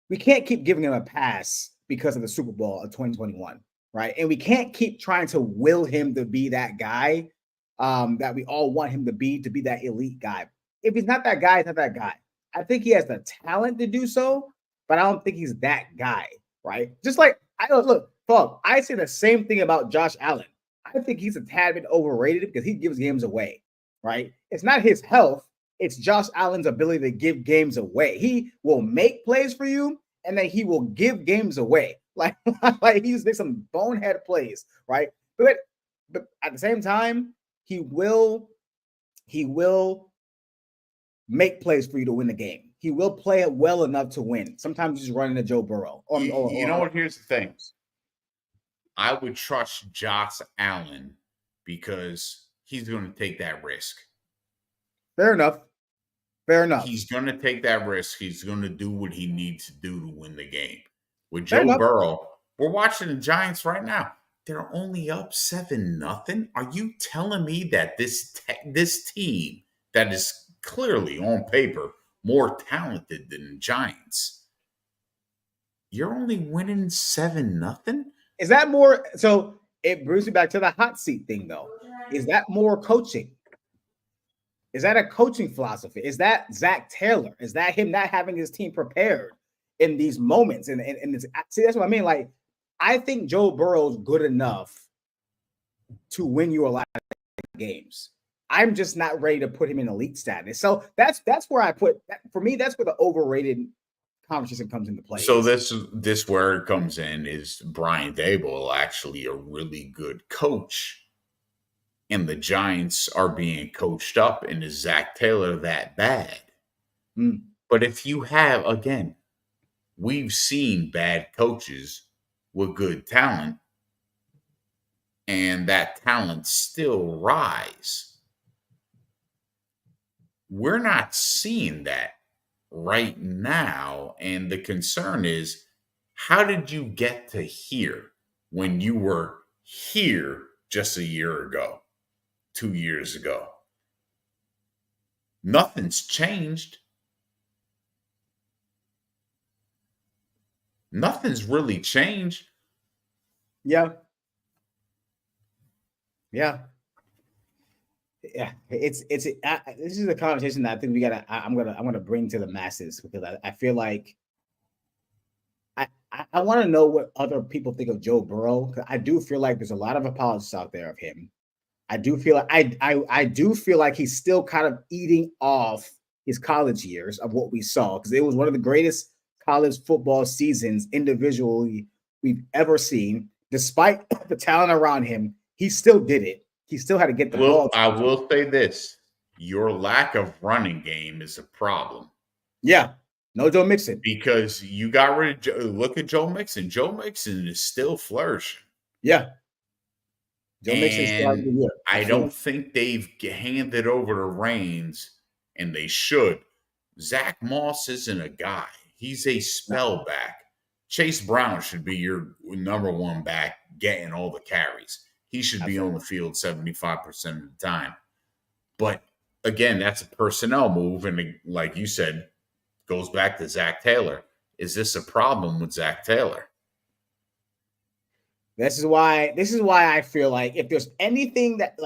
We can't keep giving him a pass because of the Super Bowl of 2021, right? And we can't keep trying to will him to be that guy that we all want him to be that elite guy. If he's not that guy, he's not that guy. I think he has the talent to do so, but I don't think he's that guy, right? Just like I don't look, fuck, I say the same thing about Josh Allen. I think he's a tad bit overrated because he gives games away, right? It's not his health, it's Josh Allen's ability to give games away. He will make plays for you, and then he will give games away. Like he's made some bonehead plays, right? But at the same time, he will make plays for you to win the game. He will play it well enough to win. Sometimes he's running to Joe Burrow. You know what? Here's the thing. I would trust Josh Allen because he's going to take that risk. Fair enough. Fair enough. He's going to take that risk. He's going to do what he needs to do to win the game. With Fair Joe enough. Burrow, we're watching the Giants right now. They're only up 7-0. Are you telling me that this team that is clearly on paper more talented than the Giants, you're only winning 7-0? Is that more? So it brings me back to the hot seat thing, though. Is that more coaching? Is that a coaching philosophy? Is that Zach Taylor? Is that him not having his team prepared in these moments? And see, that's what I mean. Like, I think Joe Burrow's good enough to win you a lot of games. I'm just not ready to put him in elite status. So that's where I put that. For me, that's where the overrated conversation comes into play. So this where it comes in is Brian Daboll actually a really good coach, and the Giants are being coached up, and is Zach Taylor that bad? But if you have, again, we've seen bad coaches with good talent, and that talent still rise. We're not seeing that right now. And the concern is, how did you get to here when you were here just a year ago, 2 years ago? Nothing's changed. Nothing's really changed. Yeah. This is a conversation that I think I'm gonna bring to the masses, because I feel like I want to know what other people think of Joe Burrow. I do feel like there's a lot of apologists out there of him. I do feel like I do feel like he's still kind of eating off his college years of what we saw, because it was one of the greatest college football seasons individually we've ever seen. Despite the talent around him, he still did it. He still had to get the ball. I will say this: your lack of running game is a problem. Yeah, no Joe Mixon, because you got rid of Joe. Look at Joe Mixon. Joe Mixon is still flourishing. Yeah. Joe Mixon. I don't think they've handed over the reins, and they should. Zach Moss isn't a guy. He's a spell back. Chase Brown should be your number one back, getting all the carries. He should be on the field 75% of the time. But again, that's a personnel move. And like you said, goes back to Zach Taylor. Is this a problem with Zach Taylor? This is why I feel like if there's anything that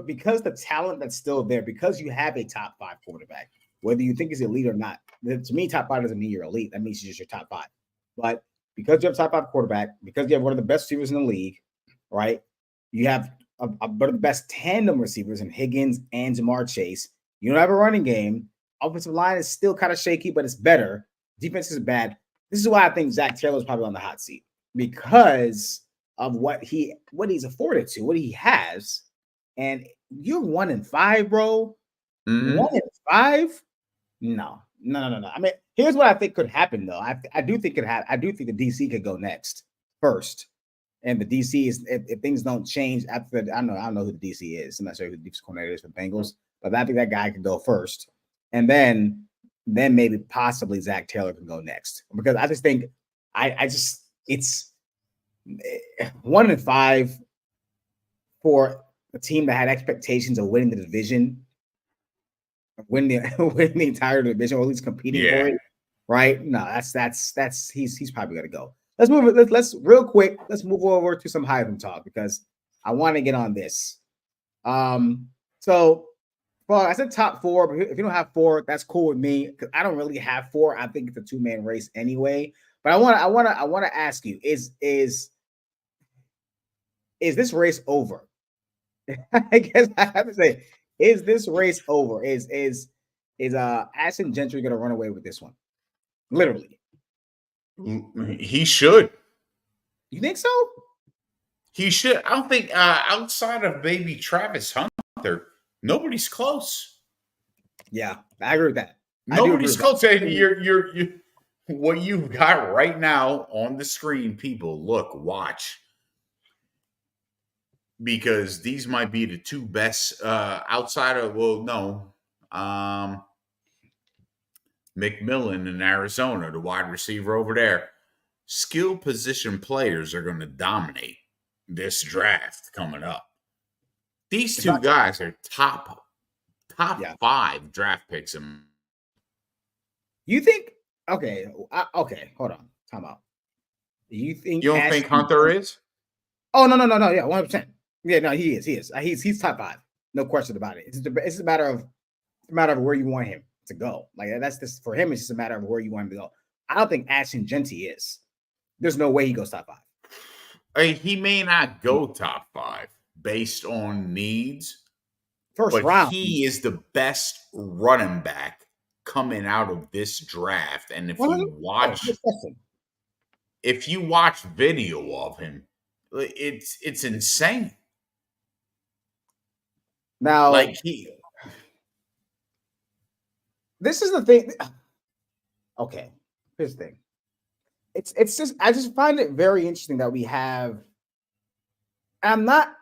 because the talent that's still there, because you have a top 5 quarterback, whether you think he's elite or not, to me, top 5 doesn't mean you're elite. That means you're just your top 5. But because you have a top 5 quarterback, because you have one of the best receivers in the league, right? You have one of the best tandem receivers in Higgins and Jamar Chase. You don't have a running game. Offensive line is still kind of shaky, but it's better. Defense is bad. This is why I think Zach Taylor is probably on the hot seat, because of what he's afforded to, what he has. And you're 1-5, bro. 1-5. No. I mean, here's what I think could happen though. I do think it I do think the DC could go next first. And the DC is if things don't change after I don't know who the DC is. I'm not sure who the defensive coordinator is for Bengals, but I think that guy could go first. And then maybe possibly Zach Taylor can go next. Because I just think I just it's 1-5 for a team that had expectations of winning the division, win the win the entire division, or at least competing for it. Right? No, that's he's probably gonna go. Let's move it. Let's real quick. Let's move over to some Heisman talk because I want to get on this. So, well, I said top four, but if you don't have four, that's cool with me because I don't really have four. I think it's a two-man race anyway. But I want to ask you: is this race over? I guess I have to say, is this race over? Is Ashton Gentry going to run away with this one? Literally, he should. You think so? He should. I don't think outside of maybe Travis Hunter, nobody's close. Yeah, I agree with that. Nobody's close. You're what you've got right now on the screen, people. Look, watch. Because these might be the two best outside of McMillan in Arizona, the wide receiver over there. Skill position players are going to dominate this draft coming up. These two guys are top 5 draft picks. You think? Okay, hold on. Time out. You don't think Hunter is? Oh no! Yeah, 100%. Yeah, no, he is. He's top 5. No question about it. It's a matter of where you want him to go. Like that's this for him. It's just a matter of where you want him to go. I don't think Ashton Gentry is. There's no way he goes top 5. He may not go top 5 based on needs. First round. He is the best running back coming out of this draft. And if you watch video of him, it's insane. Now, this is the thing. Okay, here's the thing. It's just I just find it very interesting that we have. I'm not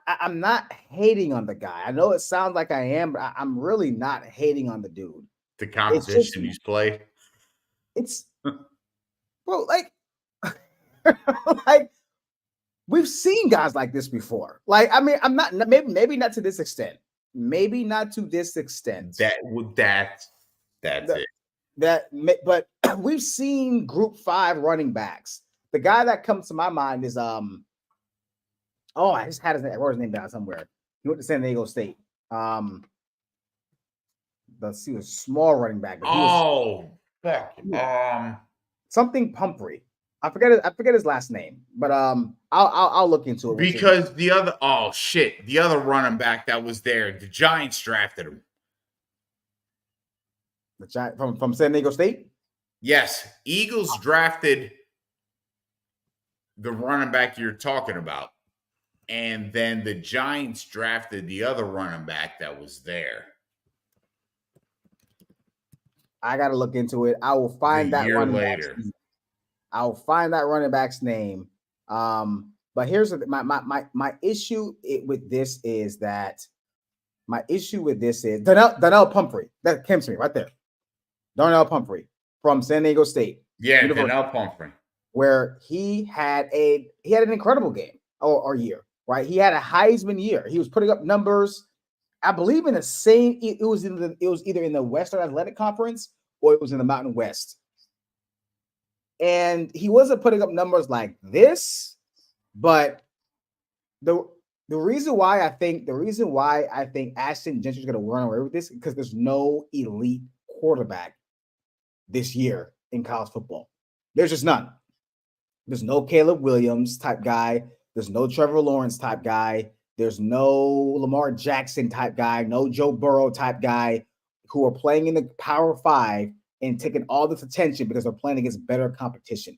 hating on the guy. I know it sounds like I am, but I'm really not hating on the dude. The competition he's played. It's well, like we've seen guys like this before. Like, I mean, I'm not maybe not to this extent. Maybe not to this extent. That's it. But we've seen Group 5 running backs. The guy that comes to my mind is I just had his name down somewhere. He went to San Diego State. Let's see, a small running back. Something Pumphrey. I forget his last name, but I'll look into it. Because the other running back that was there, the Giants drafted him. The Giants from San Diego State? Yes. Eagles drafted the running back you're talking about. And then the Giants drafted the other running back that was there. I got to look into it. I will find that running later. I'll find that running back's name. But here's my issue with this is Donnell Pumphrey. That came to me right there. Donnell Pumphrey from San Diego State. Yeah, Donnell Pumphrey. Where he had an incredible game or year, right? He had a Heisman year. He was putting up numbers. I believe in the same. It was either in the Western Athletic Conference or it was in the Mountain West. And he wasn't putting up numbers like this, but the reason why I think Ashton Gentry is going to run away with this because there's no elite quarterback this year in college football. There's just none. There's no Caleb Williams type guy. There's no Trevor Lawrence type guy. There's no Lamar Jackson type guy. No Joe Burrow type guy who are playing in the Power 5 and taking all this attention because they're playing against better competition.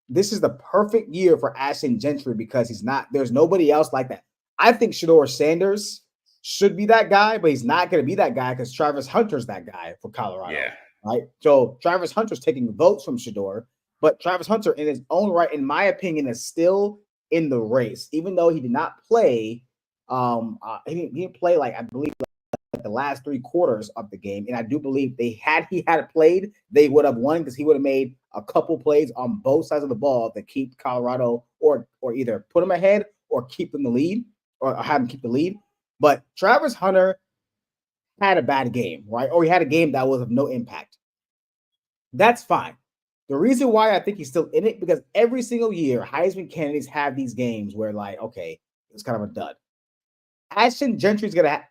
This is the perfect year for Ashton Gentry because there's nobody else like that. I think Shedeur Sanders should be that guy, but he's not going to be that guy because Travis Hunter's that guy for Colorado, Yeah. right? So Travis Hunter's taking votes from Shador, but Travis Hunter, in his own right, in my opinion, is still in the race, even though he did not play. He didn't play like I believe like the last 3 quarters of the game, and I do believe he had played, they would have won because he would have made a couple plays on both sides of the ball to keep Colorado or either put them ahead or keep them the lead or have them keep the lead. But Travis Hunter had a bad game, right? Or he had a game that was of no impact. That's fine. The reason why I think he's still in it because every single year Heisman candidates have these games where like, okay, it's kind of a dud. Ashton Gentry, is gonna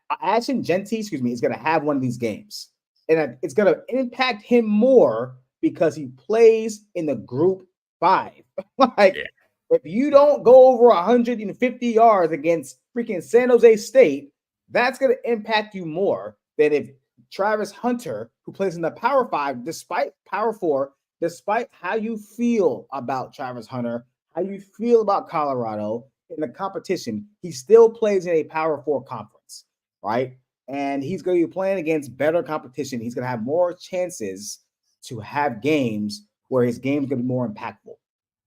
have one of these games, and it's gonna impact him more because he plays in the Group 5. Like, Yeah. if you don't go over 150 yards against freaking San Jose State, that's gonna impact you more than if Travis Hunter, who plays in the Power 5, despite Power 4, despite how you feel about Travis Hunter, how you feel about Colorado in the competition, he still plays in a Power 4 conference, right? And he's going to be playing against better competition. He's going to have more chances to have games where his game's going to be more impactful.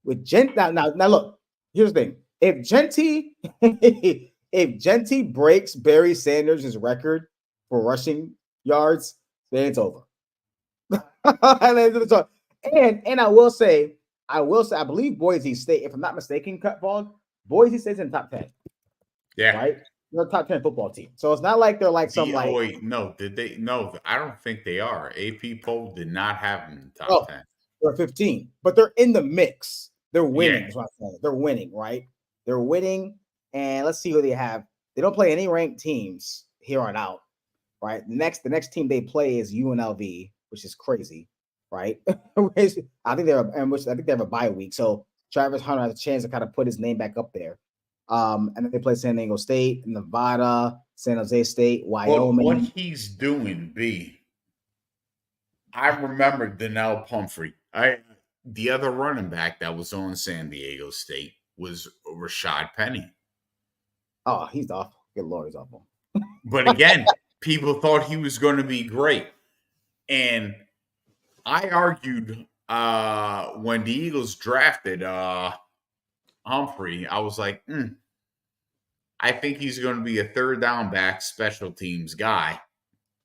With now look, here's the thing. If Genty breaks Barry Sanders' record for rushing yards, then it's over. And I will say, I believe Boise State, if I'm not mistaken, Boise State's in the top 10. Yeah. Right? They're a top 10 football team. So it's not like they're like some like. Wait, no, did they? No, I don't think they are. AP poll did not have them in the top 10. They're 15, but they're in the mix. They're winning. Yeah. Is what I'm saying. They're winning, right? They're winning. And let's see who they have. They don't play any ranked teams here on out, right? The next team they play is UNLV, which is crazy, right? I think they have a bye week. So Travis Hunter has a chance to kind of put his name back up there. And then they play San Diego State, Nevada, San Jose State, Wyoming. What he's doing, I remember Donnell Pumphrey. The other running back that was on San Diego State was Rashad Penny. Oh, he's awful. Good Lord, he's awful. But again, people thought he was going to be great. And I argued when the Eagles drafted Humphrey, I was like, I think he's going to be a third down back special teams guy.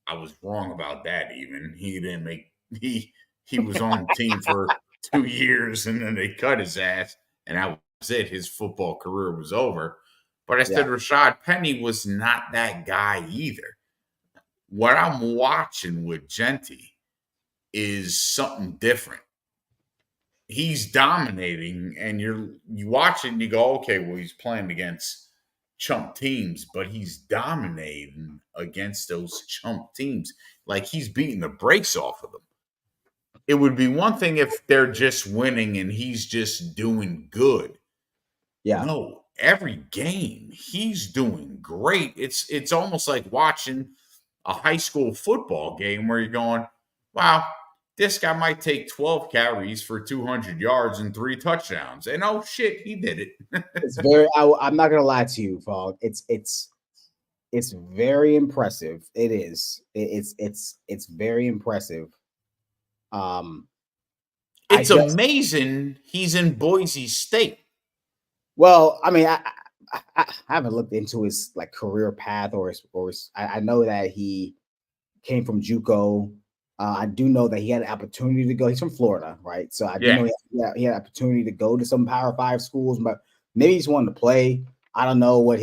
I was wrong about that even. He didn't make he was on the team for 2 years and then they cut his ass and that was it. His football career was over. But I said Rashad Penny was not that guy either. What I'm watching with Genty is something different. He's dominating, and you watch it and you go, okay, well, he's playing against chump teams, but he's dominating against those chump teams. Like he's beating the brakes off of them. It would be one thing if they're just winning and he's just doing good. Yeah. No, every game he's doing great. It's almost like watching a high school football game where you're going, wow, this guy might take 12 carries for 200 yards and 3 touchdowns. And oh shit, he did it. It's very I'm not gonna lie to you, Fog. It's very impressive. It is. It's very impressive. It's amazing he's in Boise State. Well, I mean, I haven't looked into his like career path or I know that he came from JUCO. I do know that he had an opportunity to go. He's from Florida, right? So I do know he had an opportunity to go to some Power 5 schools, but maybe he's wanted to play. I don't know what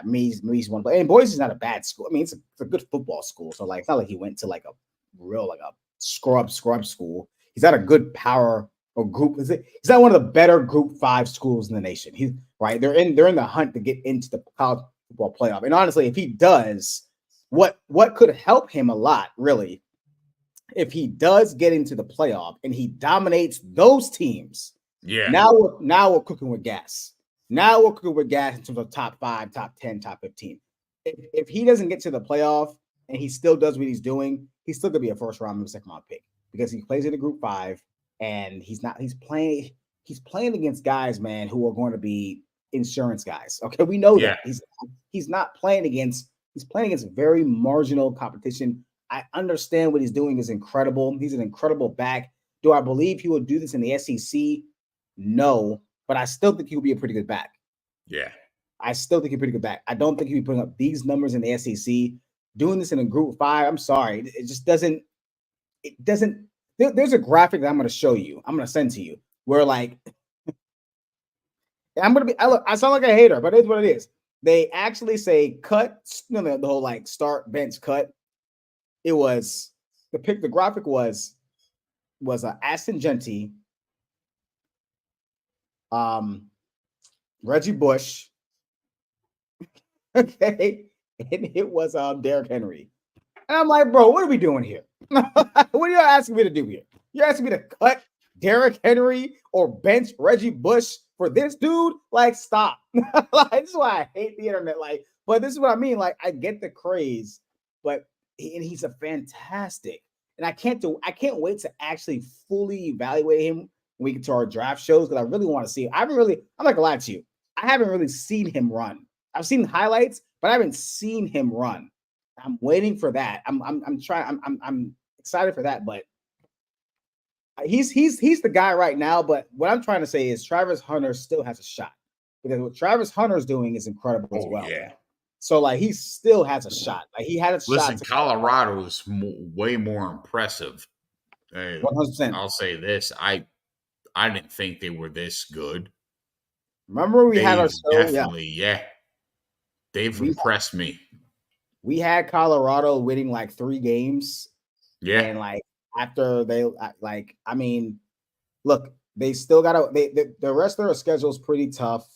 maybe he's wanted to play. And Boise's not a bad school. I mean, it's a good football school. So like, it's not like he went to like a real like a scrub school. He's not a good power or group. He's not one of the better Group 5 schools in the nation. He's right. They're in the hunt to get into the college football playoff. And honestly, if he does, what could help him a lot, really, if he does get into the playoff and he dominates those teams. Yeah. Now we're cooking with gas. Now we're cooking with gas in terms of top 5, top 10, top 15. If he doesn't get to the playoff and he still does what he's doing, he's still gonna be a first round or second round pick because he plays in the Group 5 and he's playing against guys, man, who are going to be insurance guys. Okay, we know that he's not playing against He's playing against very marginal competition. I understand what he's doing is incredible. He's an incredible back. Do I believe he will do this in the SEC? No, but I still think he'll be a pretty good back. Yeah. I still think he's a pretty good back. I don't think he'll be putting up these numbers in the SEC. Doing this in a group 5, I'm sorry. It just doesn't, there's a graphic that I'm going to show you. I'm going to send to you where like, I sound like a hater, but it's what it is. They actually say cut, the whole like start, bench, cut. It was, the graphic was Aston Genty, Reggie Bush, okay, and it was Derrick Henry. And I'm like, bro, what are we doing here? What are you asking me to do here? You're asking me to cut Derrick Henry or bench Reggie Bush for this dude? Like, stop. Like, this is why I hate the internet. Like, but this is what I mean. Like, I get the craze, but he's a fantastic. And I can't wait to actually fully evaluate him when we get to our draft shows because I really want to see him. I'm not gonna lie to you. I haven't really seen him run. I've seen highlights, but I haven't seen him run. I'm waiting for that. I'm excited for that, but he's the guy right now. But what I'm trying to say is Travis Hunter still has a shot because what Travis Hunter's doing is incredible as well. Yeah. So like he still has a shot. Like he had a shot. Listen, Colorado is way more impressive. 100%. I'll say this: I didn't think they were this good. Remember we had our show? Definitely, yeah. They've impressed me. We had Colorado winning like 3 games. Yeah. And like after they like, I mean, look, they still got to the rest of their schedule is pretty tough.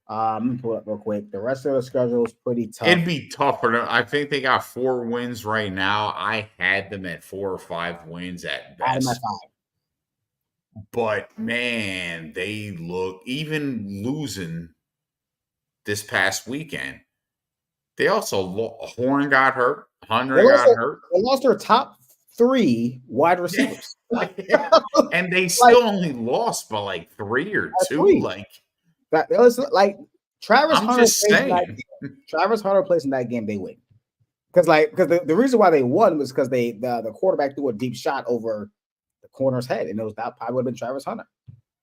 Let me pull it up real quick. The rest of the schedule is pretty tough. It'd be tough for them. I think they got 4 wins right now. I had them at 4 or 5 wins at best. I had them at 5. But man, they look, even losing this past weekend. They also Horn got hurt. Hunter got hurt. They lost their top 3 wide receivers. Yeah. And they still only lost by like 3 or 2. 3. Like that was like Travis Hunter. Travis Hunter plays in that game, they win. Because the reason why they won was because the quarterback threw a deep shot over the corner's head, and that probably would have been Travis Hunter,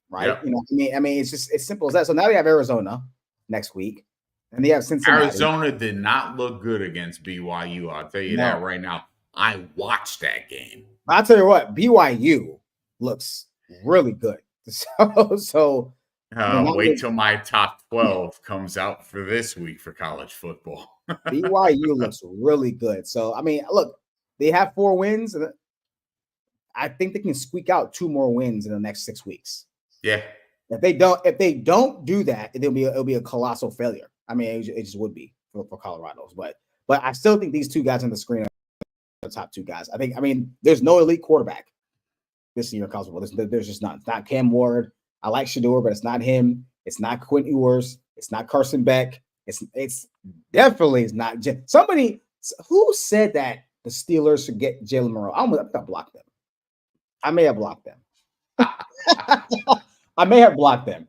right? Yep. You know, I mean, it's simple as that. So now they have Arizona next week, and they have Cincinnati. Arizona did not look good against BYU. I'll tell you that right now. I watched that game. I'll tell you what, BYU looks really good. So wait till my top 12 comes out for this week for college football. BYU looks really good. So, I mean, look, they have 4 wins, and I think they can squeak out 2 more wins in the next 6 weeks. Yeah. If they don't do that, it'll be a colossal failure. I mean, it just would be for Colorado's. But I still think these 2 guys on the screen are the top 2 guys. I mean, there's no elite quarterback this year in college football. There's just not. It's not Cam Ward. I like Shador, but it's not him. It's not Quentin Ewers. It's not Carson Beck. It's definitely is not. Somebody who said that the Steelers should get Jalen Monroe. I'm gonna block them. I may have blocked them. I may have blocked them.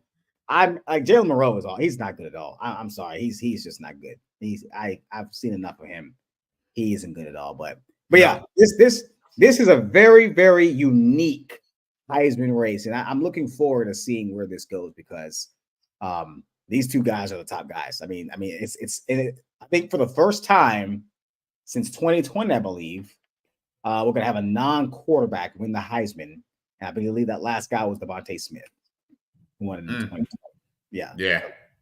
I'm like Jalen Monroe is all. He's not good at all. I'm sorry. He's just not good. I've seen enough of him. He isn't good at all. But yeah, this is a very, very unique Heisman race, and I'm looking forward to seeing where this goes because these 2 guys are the top guys. I mean, I think for the first time since 2020, I believe, we're gonna have a non-quarterback win the Heisman. And I believe that last guy was Devontae Smith, who won in 2020. Yeah.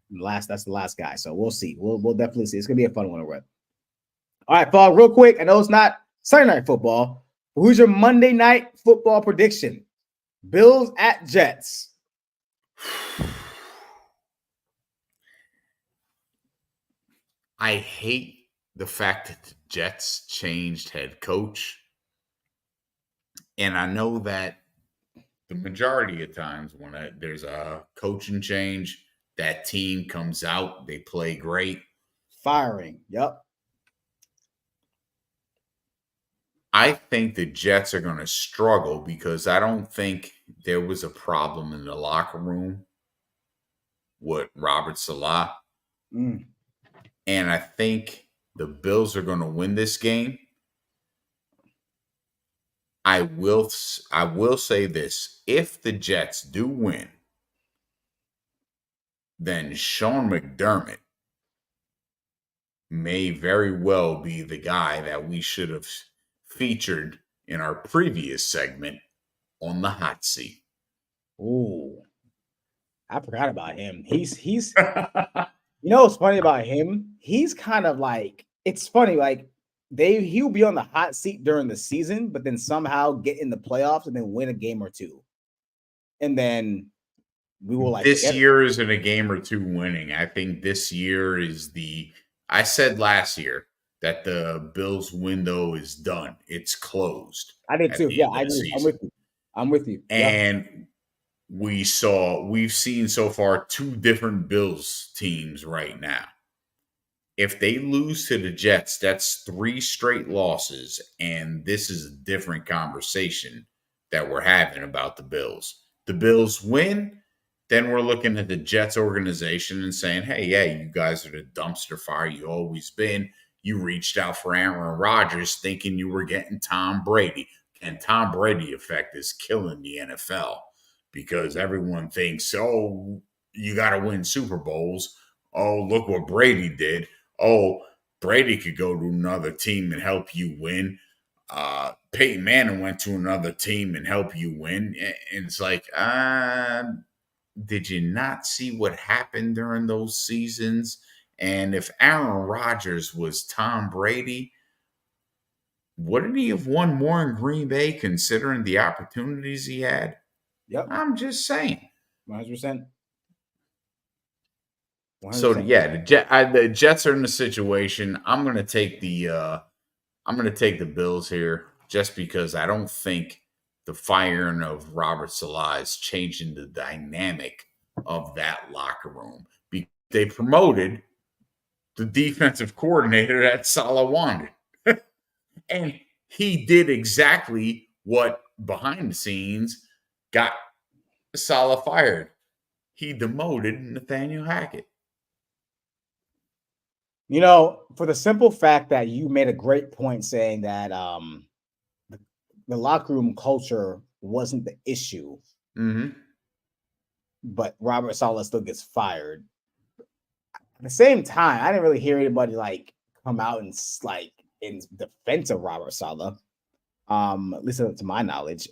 That's the last guy. So we'll see. We'll definitely see. It's gonna be a fun one to run. All right, Paul. Real quick. I know it's not Sunday night football. But who's your Monday night football prediction? Bills at Jets. I hate the fact that the Jets changed head coach. And I know that the majority of times when there's a coaching change, that team comes out, they play great. Firing. Yep. I think the Jets are going to struggle because I don't think there was a problem in the locker room with Robert Salah. And I think the Bills are going to win this game. I will say this: if the Jets do win, then Sean McDermott may very well be the guy that we should have featured in our previous segment on the hot seat. Ooh, I forgot about him. He's you know what's funny about him? He's kind of like, it's funny, like he'll be on the hot seat during the season, but then somehow get in the playoffs and then win a game or two. And then we will like This forget it. year isn't a game or two winning. I think this year is I said last year that the Bills window is done. It's closed. I did At too. the Yeah, end I of the agree. I'm season. with you. I'm with you. Yeah. And we've seen so far two different Bills teams right now. If they lose to the Jets, that's 3 straight losses, and this is a different conversation that we're having about the Bills. The Bills win, then we're looking at the Jets organization and saying, hey, yeah, you guys are the dumpster fire you always been. You reached out for Aaron Rodgers thinking you were getting Tom Brady. And Tom Brady effect is killing the NFL because everyone thinks, oh, you got to win Super Bowls. Oh, look what Brady did. Oh, Brady could go to another team and help you win. Peyton Manning went to another team and help you win. And it's like, did you not see what happened during those seasons? And if Aaron Rodgers was Tom Brady, wouldn't he have won more in Green Bay considering the opportunities he had? Yep. I'm just saying. 100%. So 100%. yeah, the Jets are in the situation. I'm gonna take the Bills here just because I don't think the firing of Robert Salah is changing the dynamic of that locker room. They promoted the defensive coordinator that Salah wanted. And he did exactly what behind the scenes got Salah fired. He demoted Nathaniel Hackett. You know, for the simple fact that you made a great point saying that the locker room culture wasn't the issue, but Robert Saleh still gets fired. At the same time, I didn't really hear anybody like come out and like in defense of Robert Saleh. At least to my knowledge.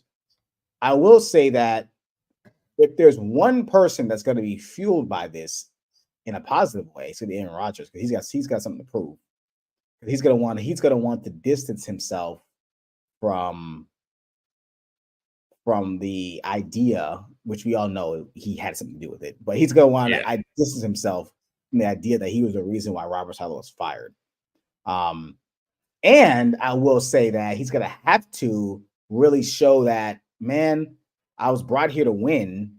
I will say that if there's one person that's going to be fueled by this in a positive way, it's going to be Aaron Rodgers because he's got something to prove. He's going to want to distance himself from the idea, which we all know he had something to do with it, but he's going to want to distance himself from the idea that he was the reason why Robert Saleh was fired. And I will say that he's going to have to really show that, man, I was brought here to win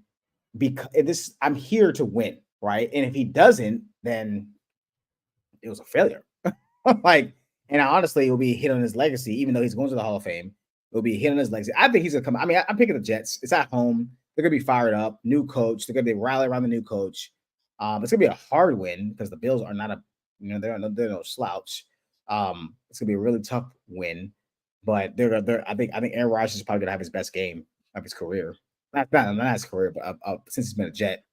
because I'm here to win, right? And if he doesn't, then it was a failure. And honestly, it will be a hit on his legacy, even though he's going to the Hall of Fame. It'll be a hit on his legacy. I think he's gonna come. I mean, I'm picking the Jets. It's at home. They're gonna be fired up. New coach. They're gonna be rally around the new coach. It's gonna be a hard win because the Bills are not they're no slouch. It's gonna be a really tough win, but I think Aaron Rodgers is probably gonna have his best game of his career. Not his career, but since he's been a Jet.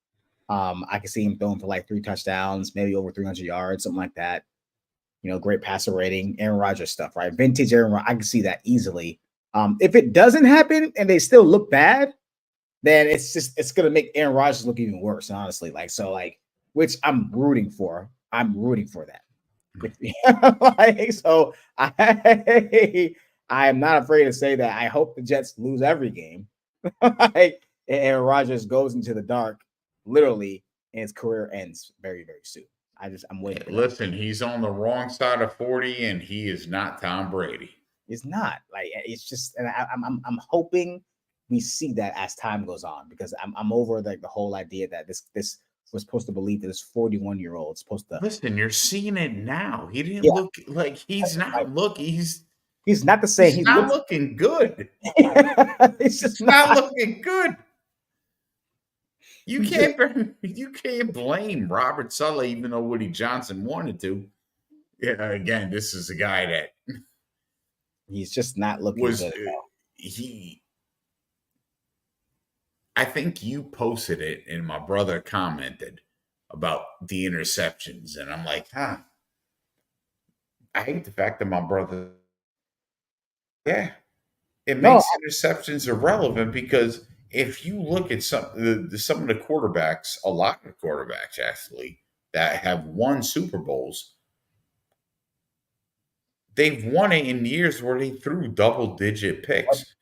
I can see him throwing for like 3 touchdowns, maybe over 300 yards, something like that. Great passer rating, Aaron Rodgers stuff, right? Vintage Aaron Rodgers. I can see that easily. If it doesn't happen and they still look bad, then it's gonna make Aaron Rodgers look even worse, honestly. Which I'm rooting for. I'm rooting for that. So I am not afraid to say that I hope the Jets lose every game. And Aaron Rodgers goes into the dark, literally, and his career ends very, very soon. I'm waiting. Listen, he's on the wrong side of 40, and he is not Tom Brady. It's not it's just, and I'm hoping we see that as time goes on because I'm over the whole idea that this was supposed to believe that this 41-year-old supposed to listen. You're seeing it now. He didn't look like he's not the same. He's not looking good. It's not looking good. You can't blame Robert Saleh, even though Woody Johnson wanted to. Yeah, again, this is a guy that He's just not looking was good at all. he. I think you posted it, and my brother commented about the interceptions, and I'm like, huh. I hate the fact that my brother, yeah, it No, makes interceptions irrelevant because if you look at some of the quarterbacks, a lot of quarterbacks actually that have won Super Bowls, they've won it in years where they threw double digit picks,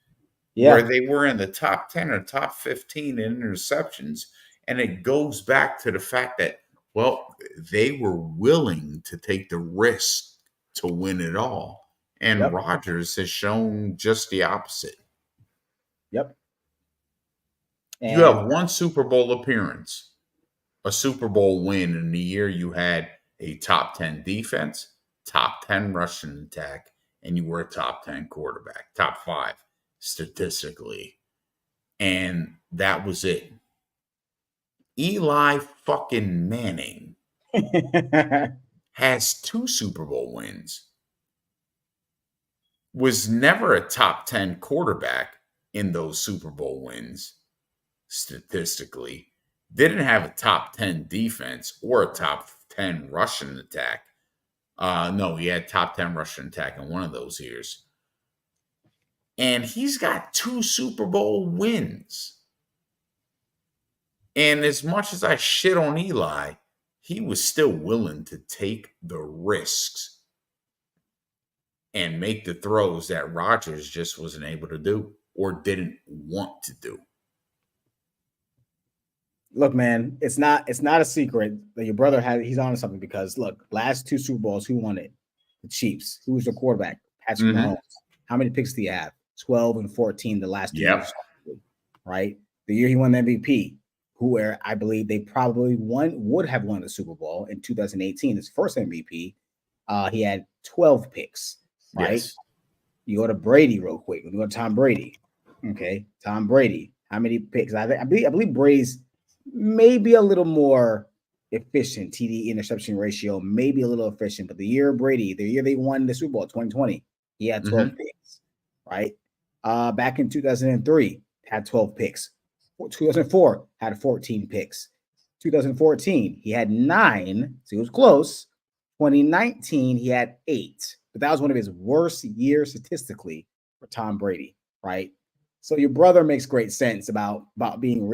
where yeah, they were in the top 10 or top 15 in interceptions. And it goes back to the fact that, well, they were willing to take the risk to win it all. And yep, Rodgers has shown just the opposite. yep. You And have one Super Bowl appearance, a Super Bowl win in the year you had a top 10 defense, top 10 rushing attack, and you were a top 10 quarterback, top five statistically. And that was it. Eli fucking Manning has two Super Bowl wins, was never a top 10 quarterback in those Super Bowl wins statistically, didn't have a top 10 defense or a top 10 rushing attack. No, he had top 10 rushing attack in one of those years. And he's got two Super Bowl wins. And as much as I shit on Eli, he was still willing to take the risks and make the throws that Rodgers just wasn't able to do or didn't want to do. look, man, it's not a secret that your brother he's on to something because look, last two Super Bowls, who won it? The Chiefs. Who was the quarterback? Patrick Mm-hmm. Mahomes. How many picks do you have? 12 and 14 the last 2 years, Yep. right? The year he won the MVP, where I believe they probably would have won the Super Bowl in 2018, his first MVP. He had 12 picks, right? Yes. You go to Brady real quick. We go to Tom Brady. Okay, Tom Brady. How many picks? I believe Brady's maybe a little more efficient TD interception ratio, maybe a little efficient. But the year Brady, the year they won the Super Bowl, 2020, he had 12 Mm-hmm. picks, right? Back in 2003, had 12 picks. 2004 had 14 picks. 2014, he had 9, so he was close. 2019, he had 8, but that was one of his worst years statistically for Tom Brady, right? So your brother makes great sense about being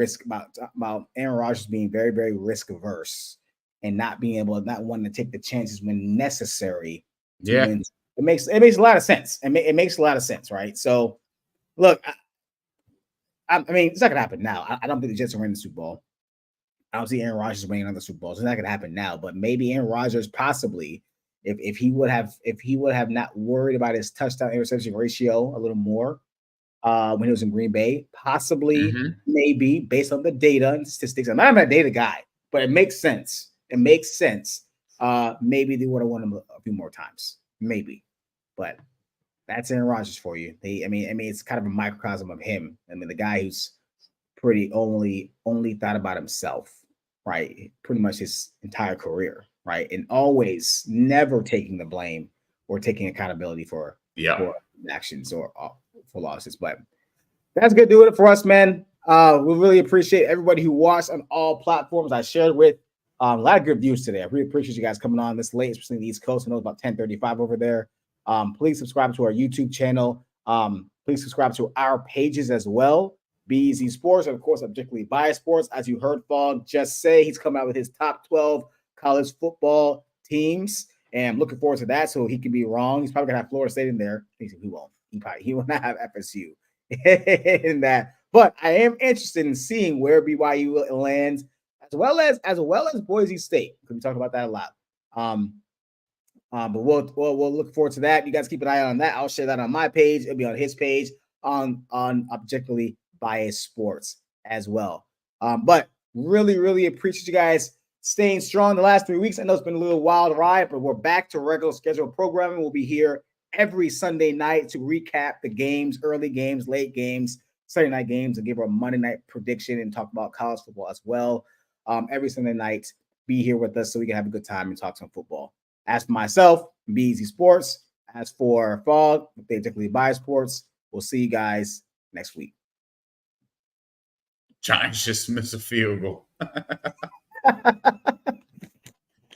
about Aaron Rodgers being very very risk averse and not wanting to take the chances when necessary to Yeah. win. It makes a lot of sense. It makes a lot of sense, right? So look, I mean, it's not gonna happen now. I don't think the Jets are winning the Super Bowl. I don't see Aaron Rodgers winning another Super Bowl. So it's not gonna happen now, but maybe Aaron Rodgers possibly, if he would have not worried about his touchdown interception ratio a little more when he was in Green Bay, possibly, Mm-hmm. maybe based on the data and statistics. I'm not a data guy, but it makes sense. It makes sense. Maybe they would have won him a few more times, maybe, but that's Aaron Rodgers for you. I mean, it's kind of a microcosm of him. I mean, the guy who's pretty only thought about himself, right? Pretty much his entire career, right? And always never taking the blame or taking accountability Yep. for actions or for losses. But that's good doing it for us, man. We really appreciate everybody who watched on all platforms. I shared with a lot of good views today. I really appreciate you guys coming on this late, especially in the East Coast. I know it's about 10:35 over there. Please subscribe to our YouTube channel. Please subscribe to our pages as well. BEZ Sports, and of course, Objectively Biased Sports. As you heard Fog just say, he's coming out with his top 12 college football teams, and I'm looking forward to that. So he can be wrong. He's probably gonna have Florida State in there. He won't. He will not have FSU in that. But I am interested in seeing where BYU lands, as well as Boise State, because we talk about that a lot. But we'll look forward to that. You guys keep an eye on that. I'll share that on my page. It'll be on his page on Objectively Biased Sports as well. But really appreciate you guys staying strong the last 3 weeks. I know it's been a little wild ride, but we're back to regular scheduled programming. We'll be here every Sunday night to recap the games, early games, late games, Sunday night games, and give our Monday night prediction and talk about college football as well. Every Sunday night, be here with us so we can have a good time and talk some football. As for myself, BZ Sports. As for Fog, they typically buy sports. We'll see you guys next week. Giants just miss a field goal.